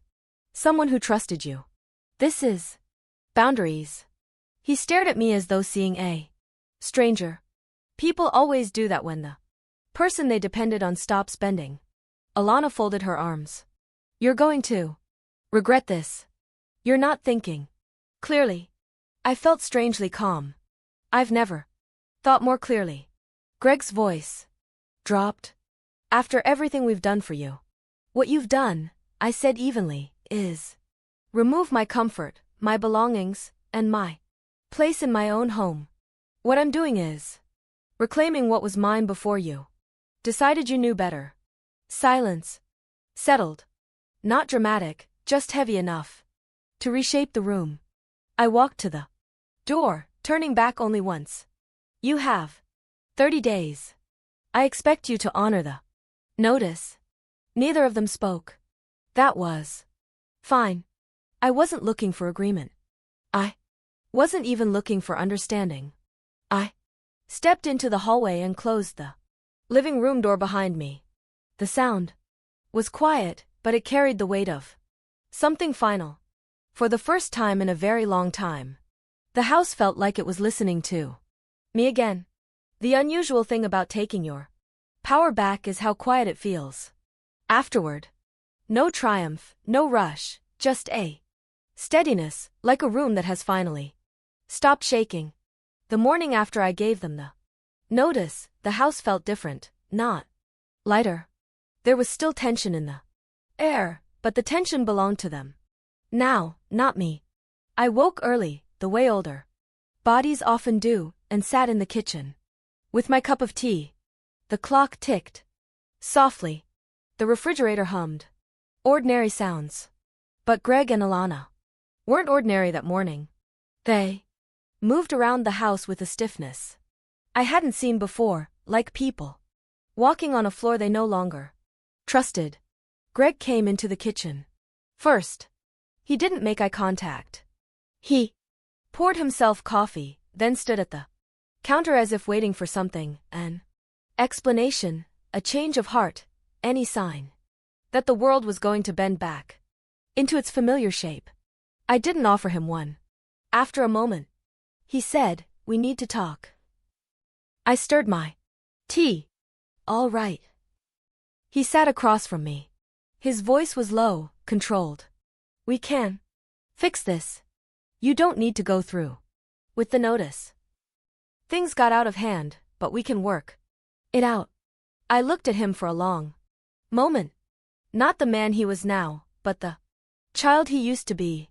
S1: someone who trusted you. This is boundaries." He stared at me as though seeing a stranger. "People always do that when the person they depended on stops bending." Alana folded her arms. "You're going to regret this. You're not thinking clearly." I felt strangely calm. I've never thought more clearly. Greg's voice dropped. "After everything we've done for you, what you've done," I said evenly, "is remove my comfort, my belongings, and my place in my own home. What I'm doing is reclaiming what was mine before you decided you knew better." Silence settled. Not dramatic, just heavy enough to reshape the room. I walked to the door, turning back only once. "You have 30 days. I expect you to honor the notice." Neither of them spoke. That was fine. I wasn't looking for agreement. I wasn't even looking for understanding. I stepped into the hallway and closed the living room door behind me. The sound was quiet, but it carried the weight of something final. For the first time in a very long time, the house felt like it was listening to me again. The unusual thing about taking your power back is how quiet it feels afterward. No triumph, no rush, just a steadiness, like a room that has finally stopped shaking. The morning after I gave them the notice, the house felt different, not lighter. There was still tension in the air, but the tension belonged to them now, not me. I woke early, the way older bodies often do, and sat in the kitchen with my cup of tea. The clock ticked softly. The refrigerator hummed ordinary sounds. But Greg and Alana weren't ordinary that morning. They moved around the house with a stiffness I hadn't seen before, like people walking on a floor they no longer trusted. Greg came into the kitchen. First, he didn't make eye contact. He poured himself coffee, then stood at the counter as if waiting for something, an explanation, a change of heart, any sign that the world was going to bend back into its familiar shape. I didn't offer him one. After a moment, he said, "We need to talk." I stirred my tea. "All right." He sat across from me. His voice was low, controlled. "We can fix this. You don't need to go through with the notice. Things got out of hand, but we can work it out." I looked at him for a long moment. Not the man he was now, but the child he used to be.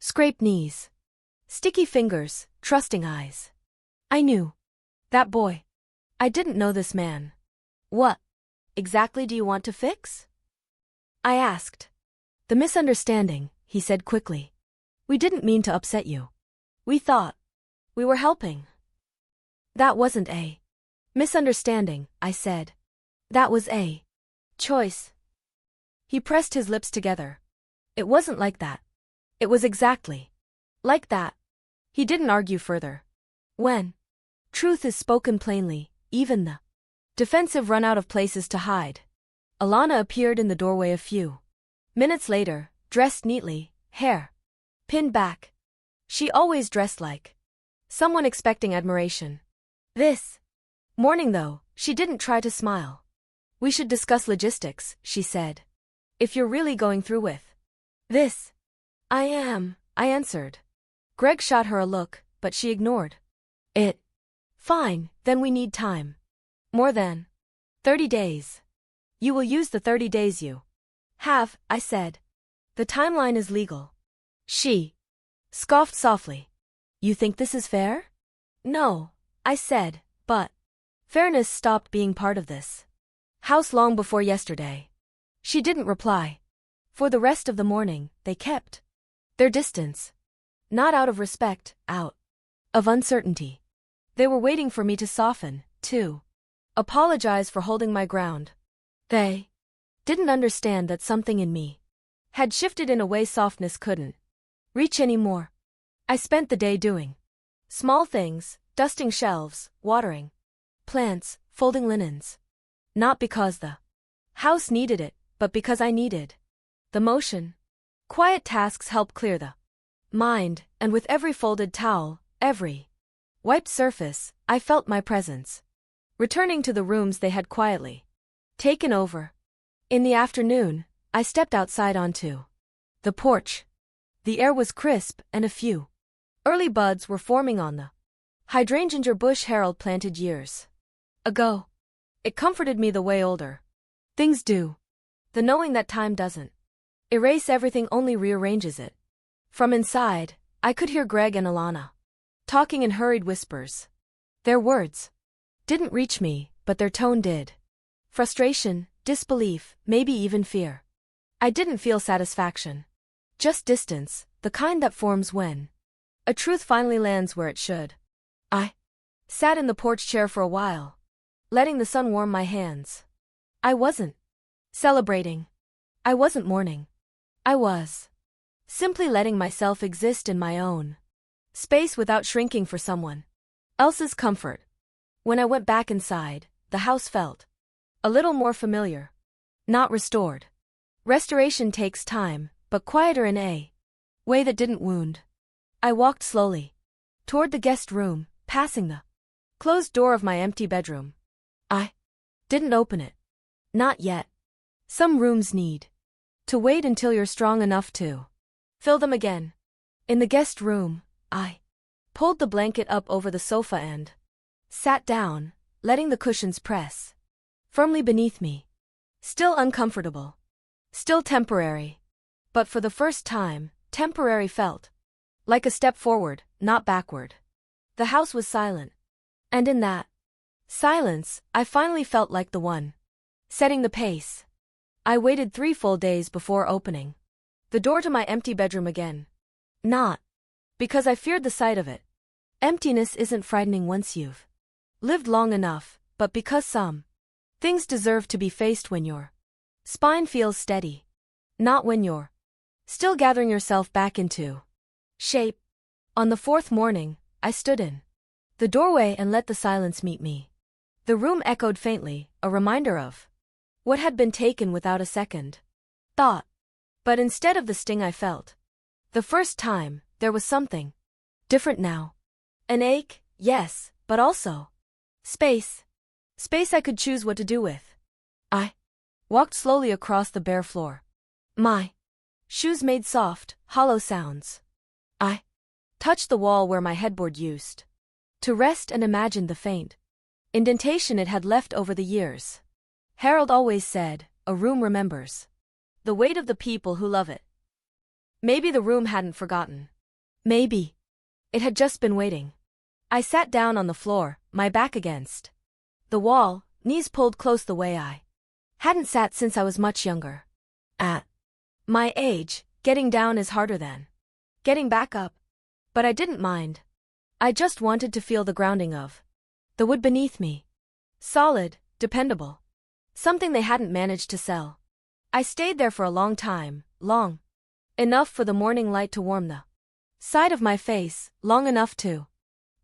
S1: Scraped knees, sticky fingers, trusting eyes. I knew that boy. I didn't know this man. "What exactly do you want to fix?" I asked. "The misunderstanding," he said quickly. "We didn't mean to upset you. We thought we were helping." "That wasn't a misunderstanding," I said. "That was a choice." He pressed his lips together. "It wasn't like that. It was exactly like that." He didn't argue further. When truth is spoken plainly, even the defensive run out of places to hide. Alana appeared in the doorway a few minutes later, dressed neatly, hair pinned back. She always dressed like someone expecting admiration. This morning, though, she didn't try to smile. "We should discuss logistics," she said. "If you're really going through with this." "I am," I answered. Greg shot her a look, but she ignored it. "Fine, then we need time. More than 30 days. You will use the 30 days you have," I said. "The timeline is legal." She scoffed softly. "You think this is fair?" "No," I said, "but fairness stopped being part of this house long before yesterday." She didn't reply. For the rest of the morning, they kept their distance. Not out of respect, out of uncertainty. They were waiting for me to soften, to apologize for holding my ground. They didn't understand that something in me had shifted in a way softness couldn't reach anymore. I spent the day doing small things, dusting shelves, watering plants, folding linens. Not because the house needed it, but because I needed the motion. Quiet tasks help clear the mind, and with every folded towel, every wiped surface, I felt my presence returning to the rooms they had quietly taken over. In the afternoon, I stepped outside onto the porch. The air was crisp and a few early buds were forming on the hydrangea bush Harold planted years ago. It comforted me the way older things do. The knowing that time doesn't erase everything, only rearranges it. From inside, I could hear Greg and Alana talking in hurried whispers. Their words didn't reach me, but their tone did. Frustration, disbelief, maybe even fear. I didn't feel satisfaction. Just distance, the kind that forms when a truth finally lands where it should. I sat in the porch chair for a while, letting the sun warm my hands. I wasn't celebrating. I wasn't mourning. I was simply letting myself exist in my own space without shrinking for someone else's comfort. When I went back inside, the house felt a little more familiar. Not restored. Restoration takes time, but quieter in a way that didn't wound. I walked slowly toward the guest room, passing the closed door of my empty bedroom. I didn't open it. Not yet. Some rooms need to wait until you're strong enough to fill them again. In the guest room, I pulled the blanket up over the sofa and sat down, letting the cushions press firmly beneath me. Still uncomfortable. Still temporary. But for the first time, temporary felt like a step forward, not backward. The house was silent. And in that silence, I finally felt like the one setting the pace. I waited 3 full days before opening The door to my empty bedroom again. Not because I feared the sight of it. Emptiness isn't frightening once you've lived long enough, but because some things deserve to be faced when your spine feels steady. Not when you're still gathering yourself back into shape. On the fourth morning, I stood in the doorway and let the silence meet me. The room echoed faintly, a reminder of what had been taken without a second thought. But instead of the sting I felt the first time, there was something different now. An ache, yes, but also space. Space I could choose what to do with. I walked slowly across the bare floor. My shoes made soft, hollow sounds. I touched the wall where my headboard used to rest and imagined the faint indentation it had left over the years. Harold always said, a room remembers the weight of the people who love it. Maybe the room hadn't forgotten. Maybe it had just been waiting. I sat down on the floor, my back against the wall, knees pulled close the way I hadn't sat since I was much younger. At my age, getting down is harder than getting back up. But I didn't mind. I just wanted to feel the grounding of the wood beneath me. Solid, dependable. Something they hadn't managed to sell. I stayed there for a long time, long enough for the morning light to warm the side of my face, long enough to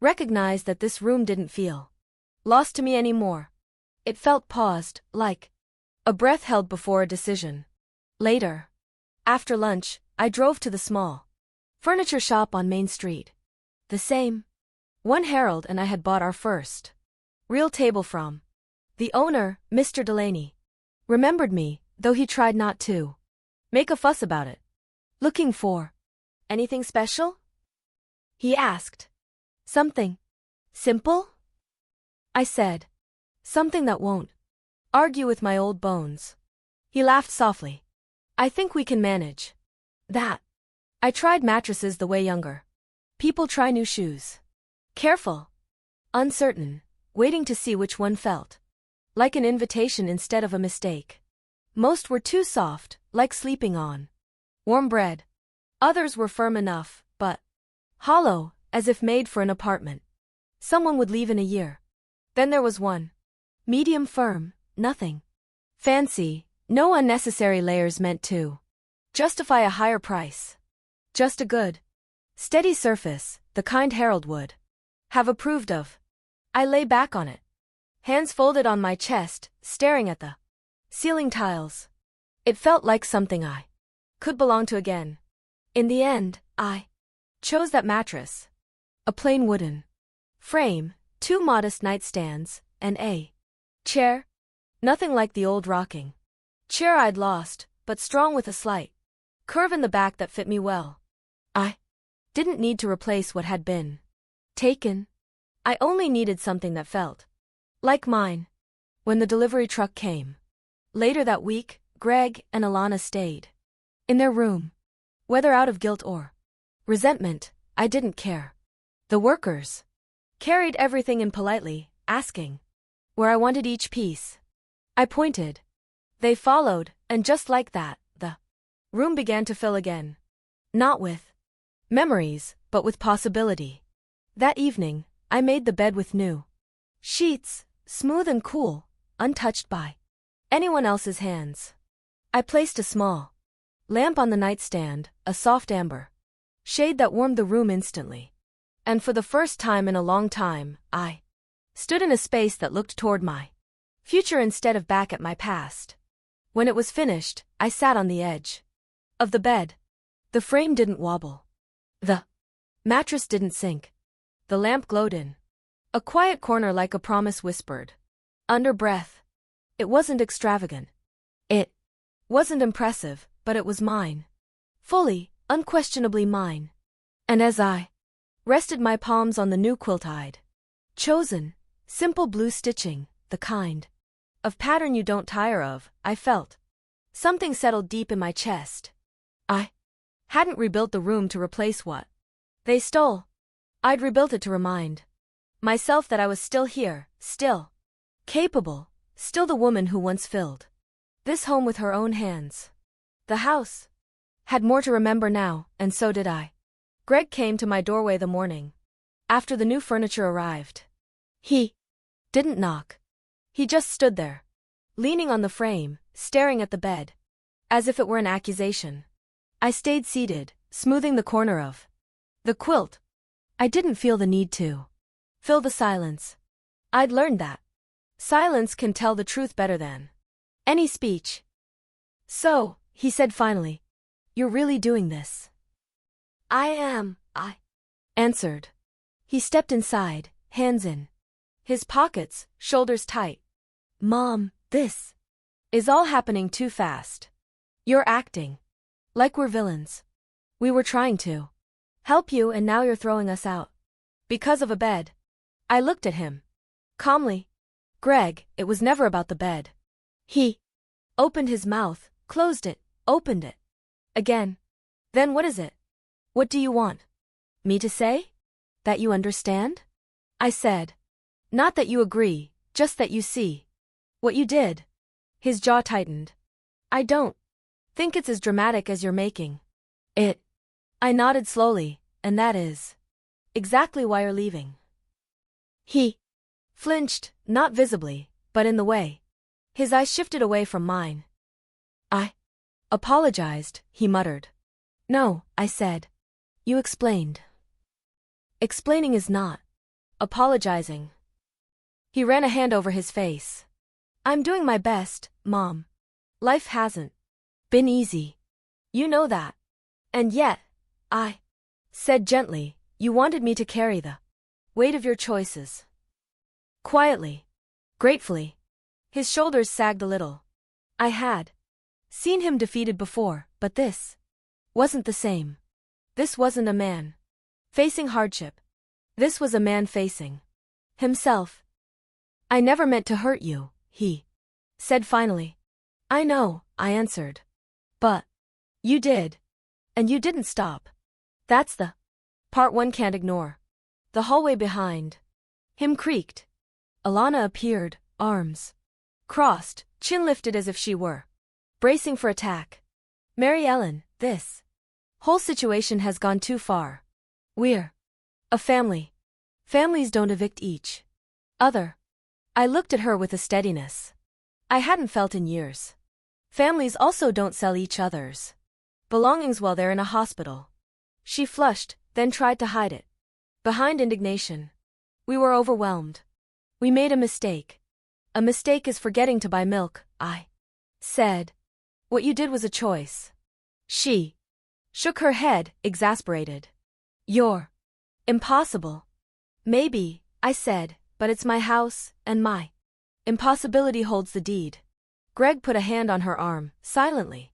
S1: recognize that this room didn't feel lost to me anymore. It felt paused, like a breath held before a decision. Later, after lunch, I drove to the small furniture shop on Main Street. The same one Harold and I had bought our first real table from. The owner, Mr. Delaney, remembered me, though he tried not to make a fuss about it. Looking for anything special? He asked. Something simple? I said. Something that won't argue with my old bones. He laughed softly. I think we can manage that. I tried mattresses the way younger people try new shoes. Careful, uncertain, waiting to see which one felt like an invitation instead of a mistake. Most were too soft, like sleeping on warm bread. Others were firm enough, but hollow, as if made for an apartment someone would leave in a year. Then there was one, medium firm, nothing fancy, no unnecessary layers meant to justify a higher price. Just a good, steady surface, the kind Harold would have approved of. I lay back on it, hands folded on my chest, staring at the ceiling tiles. It felt like something I could belong to again. In the end, I chose that mattress. A plain wooden frame, 2 modest nightstands, and a chair. Nothing like the old rocking chair I'd lost, but strong with a slight curve in the back that fit me well. I didn't need to replace what had been taken. I only needed something that felt like mine. When the delivery truck came later that week, Greg and Alana stayed in their room. Whether out of guilt or resentment, I didn't care. The workers carried everything in politely, asking where I wanted each piece. I pointed. They followed, and just like that, the room began to fill again. Not with memories, but with possibility. That evening, I made the bed with new sheets, smooth and cool, untouched by anyone else's hands. I placed a small lamp on the nightstand, a soft amber shade that warmed the room instantly. And for the first time in a long time, I stood in a space that looked toward my future instead of back at my past. When it was finished, I sat on the edge of the bed. The frame didn't wobble. The mattress didn't sink. The lamp glowed in a quiet corner like a promise whispered under breath. It wasn't extravagant. It wasn't impressive, but it was mine. Fully, unquestionably mine. And as I rested my palms on the new quilt I'd chosen, simple blue stitching, the kind of pattern you don't tire of, I felt something settled deep in my chest. I hadn't rebuilt the room to replace what they stole. I'd rebuilt it to remind myself that I was still here, still capable, still the woman who once filled this home with her own hands. The house Had more to remember now, and so did I. Greg came to my doorway the morning after the new furniture arrived. He didn't knock. He just stood there, leaning on the frame, staring at the bed, as if it were an accusation. I stayed seated, smoothing the corner of the quilt. I didn't feel the need to fill the silence. I'd learned that silence can tell the truth better than any speech. So, he said finally, "You're really doing this?" "I am," I answered. He stepped inside, hands in his pockets, shoulders tight. "Mom, this is all happening too fast. You're acting like we're villains. We were trying to help you and now you're throwing us out because of a bed." I looked at him calmly. "Greg, it was never about the bed." He opened his mouth, closed it, opened it again. "Then what is it? What do you want me to say? That you understand?" I said. "Not that you agree, just that you see what you did." His jaw tightened. "I don't think it's as dramatic as you're making it." I nodded slowly, "And that is exactly why you're leaving." He flinched, not visibly, but in the way his eyes shifted away from mine. "I apologized," he muttered. "No," I said. "You explained." "Explaining is not apologizing." He ran a hand over his face. "I'm doing my best, Mom. Life hasn't been easy. You know that. And yet," I said gently, "you wanted me to carry the weight of your choices." Quietly, gratefully. His shoulders sagged a little. I had seen him defeated before, but this wasn't the same. This wasn't a man facing hardship. This was a man facing himself. "I never meant to hurt you," he said finally. "I know," I answered. "But you did. And you didn't stop. That's the part one can't ignore." The hallway behind him creaked. Alana appeared, arms crossed, chin lifted as if she were bracing for attack. "Mary Ellen, this whole situation has gone too far. We're a family. Families don't evict each other." I looked at her with a steadiness I hadn't felt in years. Families also don't sell each other's belongings while they're in a hospital. She flushed, then tried to hide it behind indignation. "We were overwhelmed. We made a mistake." "A mistake is forgetting to buy milk," I said. "What you did was a choice." She shook her head, exasperated. "You're impossible." "Maybe," I said, "but it's my house, and my impossibility holds the deed." Greg put a hand on her arm, silently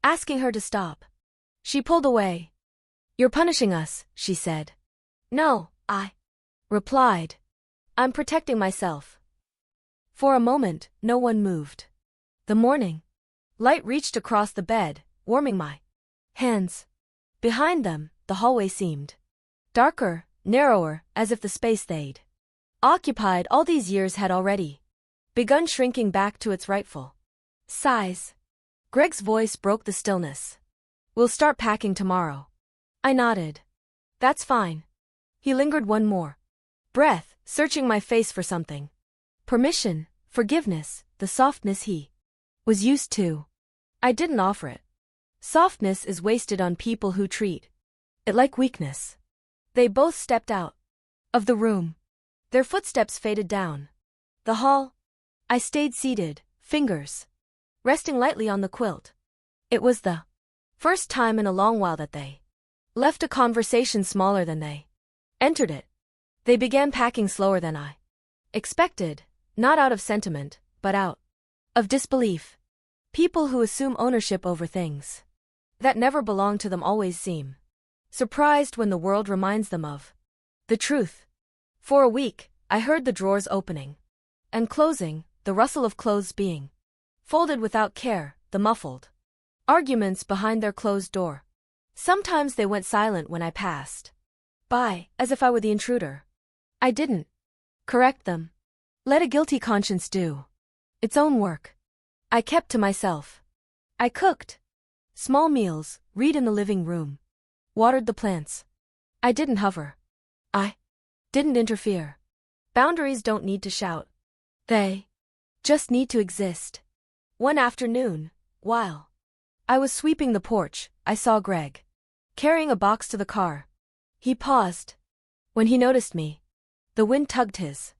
S1: asking her to stop. She pulled away. "You're punishing us," she said. "No," I replied. "I'm protecting myself." For a moment, no one moved. The morning light reached across the bed, warming my hands. Behind them, the hallway seemed darker, narrower, as if the space they'd occupied all these years had already begun shrinking back to its rightful size. Greg's voice broke the stillness. "We'll start packing tomorrow." I nodded. "That's fine." He lingered one more breath, searching my face for something. Permission, forgiveness, the softness he was used to. I didn't offer it. Softness is wasted on people who treat it like weakness. They both stepped out of the room. Their footsteps faded down the hall. I stayed seated, fingers resting lightly on the quilt. It was the first time in a long while that they left a conversation smaller than they entered it. They began packing slower than I expected, not out of sentiment, but out of disbelief. People who assume ownership over things that never belong to them always seem surprised when the world reminds them of the truth. For a week, I heard the drawers opening and closing, the rustle of clothes being folded without care, the muffled arguments behind their closed door. Sometimes they went silent when I passed by, as if I were the intruder. I didn't correct them. Let a guilty conscience do its own work. I kept to myself. I cooked, Small meals, read in the living room. Watered the plants. I didn't hover. I didn't interfere. Boundaries don't need to shout. They just need to exist. One afternoon, while I was sweeping the porch, I saw Greg carrying a box to the car. He paused. When he noticed me, the wind tugged his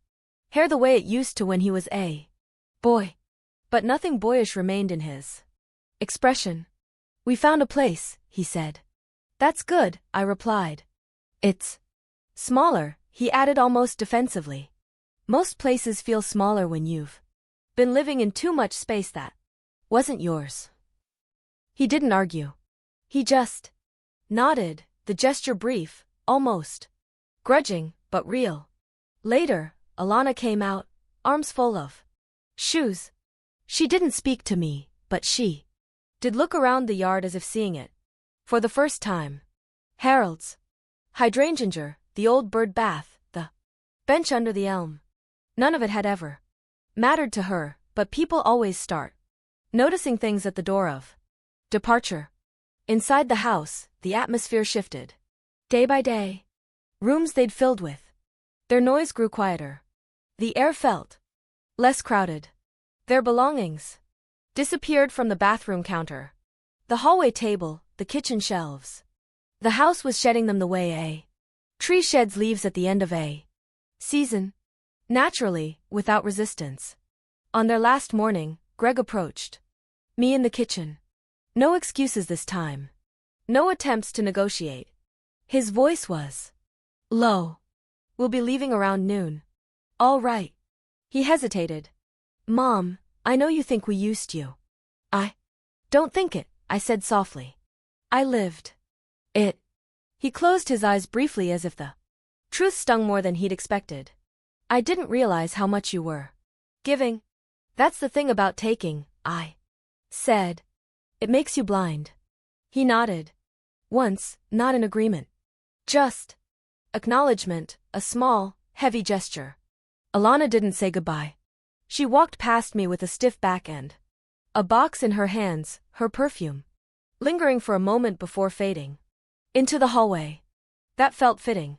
S1: hair the way it used to when he was a boy. But nothing boyish remained in his expression. We found a place, he said. That's good, I replied. It's smaller, he added almost defensively. Most places feel smaller when you've been living in too much space that wasn't yours. He didn't argue. He just nodded, the gesture brief, almost grudging, but real. Later, Alana came out, arms full of shoes. She didn't speak to me, but she did look around the yard as if seeing it for the first time. Harold's hydrangea, the old bird bath, the bench under the elm. None of it had ever mattered to her, but people always start noticing things at the door of departure. Inside the house, the atmosphere shifted. Day by day, rooms they'd filled with. Their noise grew quieter. The air felt less crowded. Their belongings disappeared from the bathroom counter, the hallway table, the kitchen shelves. The house was shedding them the way a tree sheds leaves at the end of a season. Naturally, without resistance. On their last morning, Greg approached me in the kitchen. No excuses this time. No attempts to negotiate. His voice was low. We'll be leaving around noon. All right. He hesitated. Mom, I know you think we used you. I don't think it, I said softly. I lived it. He closed his eyes briefly as if the truth stung more than he'd expected. I didn't realize how much you were giving. That's the thing about taking, I said. It makes you blind. He nodded. Once, not in agreement. Just acknowledgement, a small, heavy gesture. Alana didn't say goodbye. She walked past me with a stiff back end. A box in her hands, her perfume lingering for a moment before fading into the hallway. That felt fitting.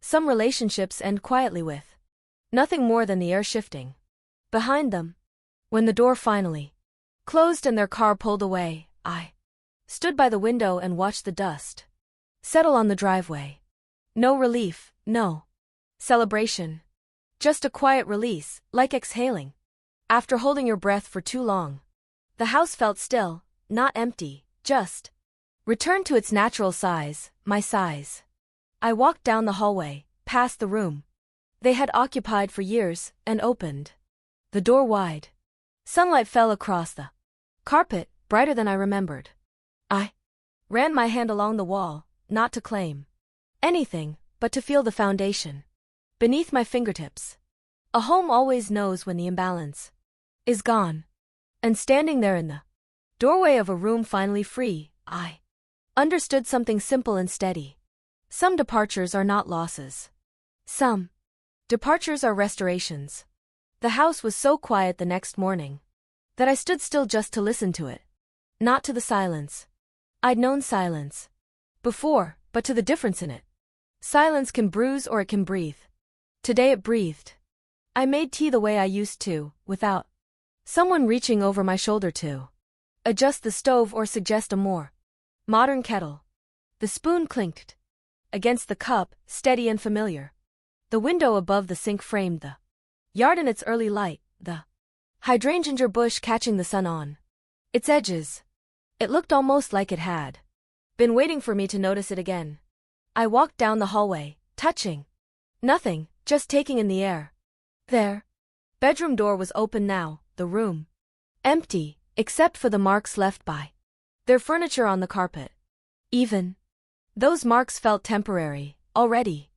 S1: Some relationships end quietly with nothing more than the air shifting behind them. When the door finally closed and their car pulled away, I stood by the window and watched the dust settle on the driveway. No relief, no celebration. Just a quiet release, like exhaling after holding your breath for too long. The house felt still, not empty, just returned to its natural size, my size. I walked down the hallway, past the room they had occupied for years, and opened the door wide. Sunlight fell across the carpet, brighter than I remembered. I ran my hand along the wall, not to claim anything, but to feel the foundation beneath my fingertips. A home always knows when the imbalance is gone. And standing there in the doorway of a room finally free, I understood something simple and steady. Some departures are not losses. Some departures are restorations. The house was so quiet the next morning that I stood still just to listen to it. Not to the silence. I'd known silence before, but to the difference in it. Silence can bruise or it can breathe. Today it breathed. I made tea the way I used to, without someone reaching over my shoulder to adjust the stove or suggest a more modern kettle. The spoon clinked against the cup, steady and familiar. The window above the sink framed the yard in its early light, the hydrangea bush catching the sun on its edges. It looked almost like it had been waiting for me to notice it again. I walked down the hallway, touching nothing, just taking in the air. Their bedroom door was open now, the room empty, except for the marks left by their furniture on the carpet. Even those marks felt temporary, already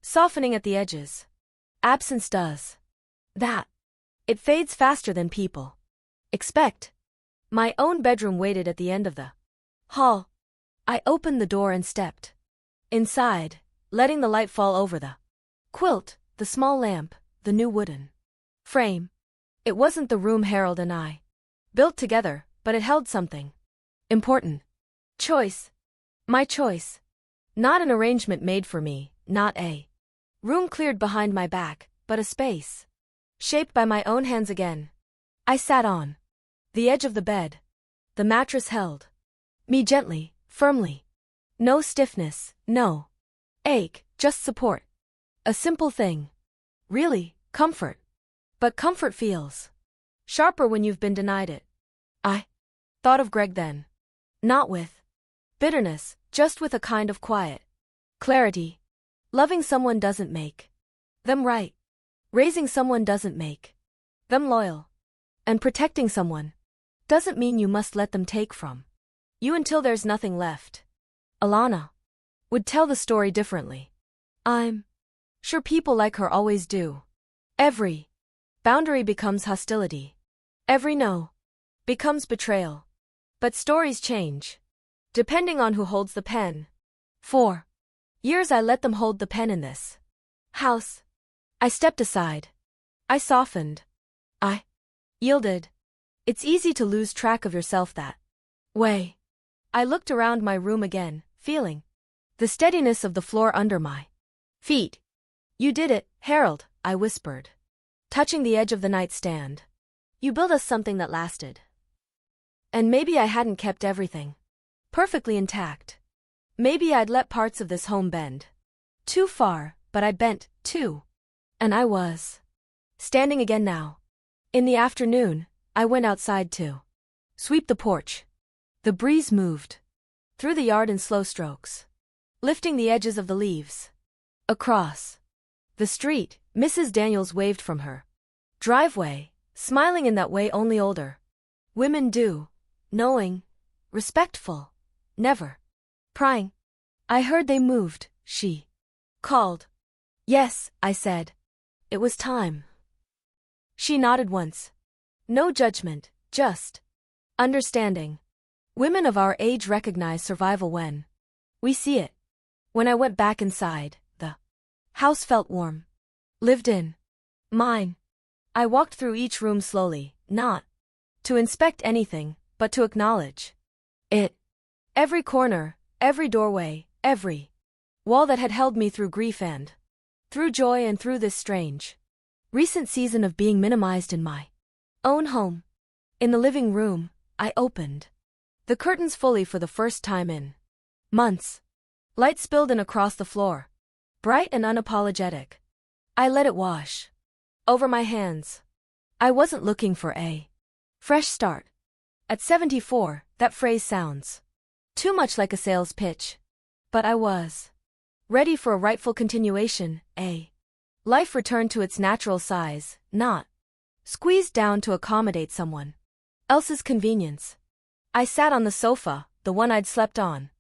S1: softening at the edges. Absence does that. It fades faster than people expect. My own bedroom waited at the end of the hall. I opened the door and stepped inside, letting the light fall over the quilt, the small lamp, the new wooden frame. It wasn't the room Harold and I built together, but it held something important. Choice. My choice. Not an arrangement made for me, not a room cleared behind my back, but a space shaped by my own hands again. I sat on the edge of the bed. The mattress held me gently, firmly. No stiffness, no ache, just support. A simple thing. Really, comfort. But comfort feels sharper when you've been denied it. I thought of Greg then. Not with bitterness, just with a kind of quiet clarity. Loving someone doesn't make them right. Raising someone doesn't make them loyal. And protecting someone doesn't mean you must let them take from you until there's nothing left. Alana would tell the story differently. I'm sure people like her always do. Every boundary becomes hostility. Every no becomes betrayal. But stories change, depending on who holds the pen. For years I let them hold the pen in this house. I stepped aside. I softened. I yielded. It's easy to lose track of yourself that way. I looked around my room again, feeling the steadiness of the floor under my feet. You did it, Harold, I whispered, touching the edge of the nightstand. You built us something that lasted. And maybe I hadn't kept everything perfectly intact. Maybe I'd let parts of this home bend too far, but I bent, too. And I was standing again now. In the afternoon, I went outside to sweep the porch. The breeze moved through the yard in slow strokes, lifting the edges of the leaves. Across the street, Mrs. Daniels waved from her driveway, smiling in that way only older women do, knowing, respectful, never prying. I heard they moved, she called. Yes, I said. It was time. She nodded once. No judgment, just understanding. Women of our age recognize survival when we see it. When I went back inside, the house felt warm. Lived in. Mine. I walked through each room slowly, not to inspect anything, but to acknowledge it. Every corner, every doorway, every wall that had held me through grief and through joy and through this strange recent season of being minimized in my own home. In the living room, I opened the curtains fully for the first time in months. Light spilled in across the floor, bright and unapologetic. I let it wash over my hands. I wasn't looking for a fresh start. At 74, that phrase sounds too much like a sales pitch. But I was ready for a rightful continuation, a life returned to its natural size, not squeezed down to accommodate someone else's convenience. I sat on the sofa, the one I'd slept on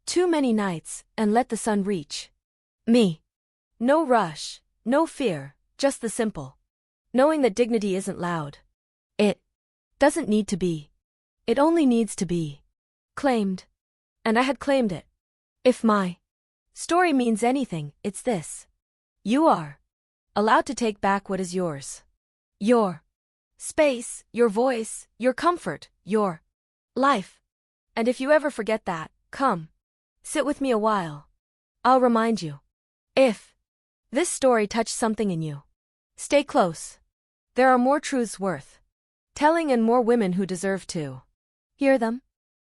S1: too many nights, and let the sun reach me. No rush, no fear, just the simple knowing that dignity isn't loud. It doesn't need to be. It only needs to be claimed. And I had claimed it. If my story means anything, it's this. You are allowed to take back what is yours. Your space, your voice, your comfort, your life. And if you ever forget that, come. Sit with me a while. I'll remind you. If this story touched something in you, stay close. There are more truths worth telling and more women who deserve to hear them.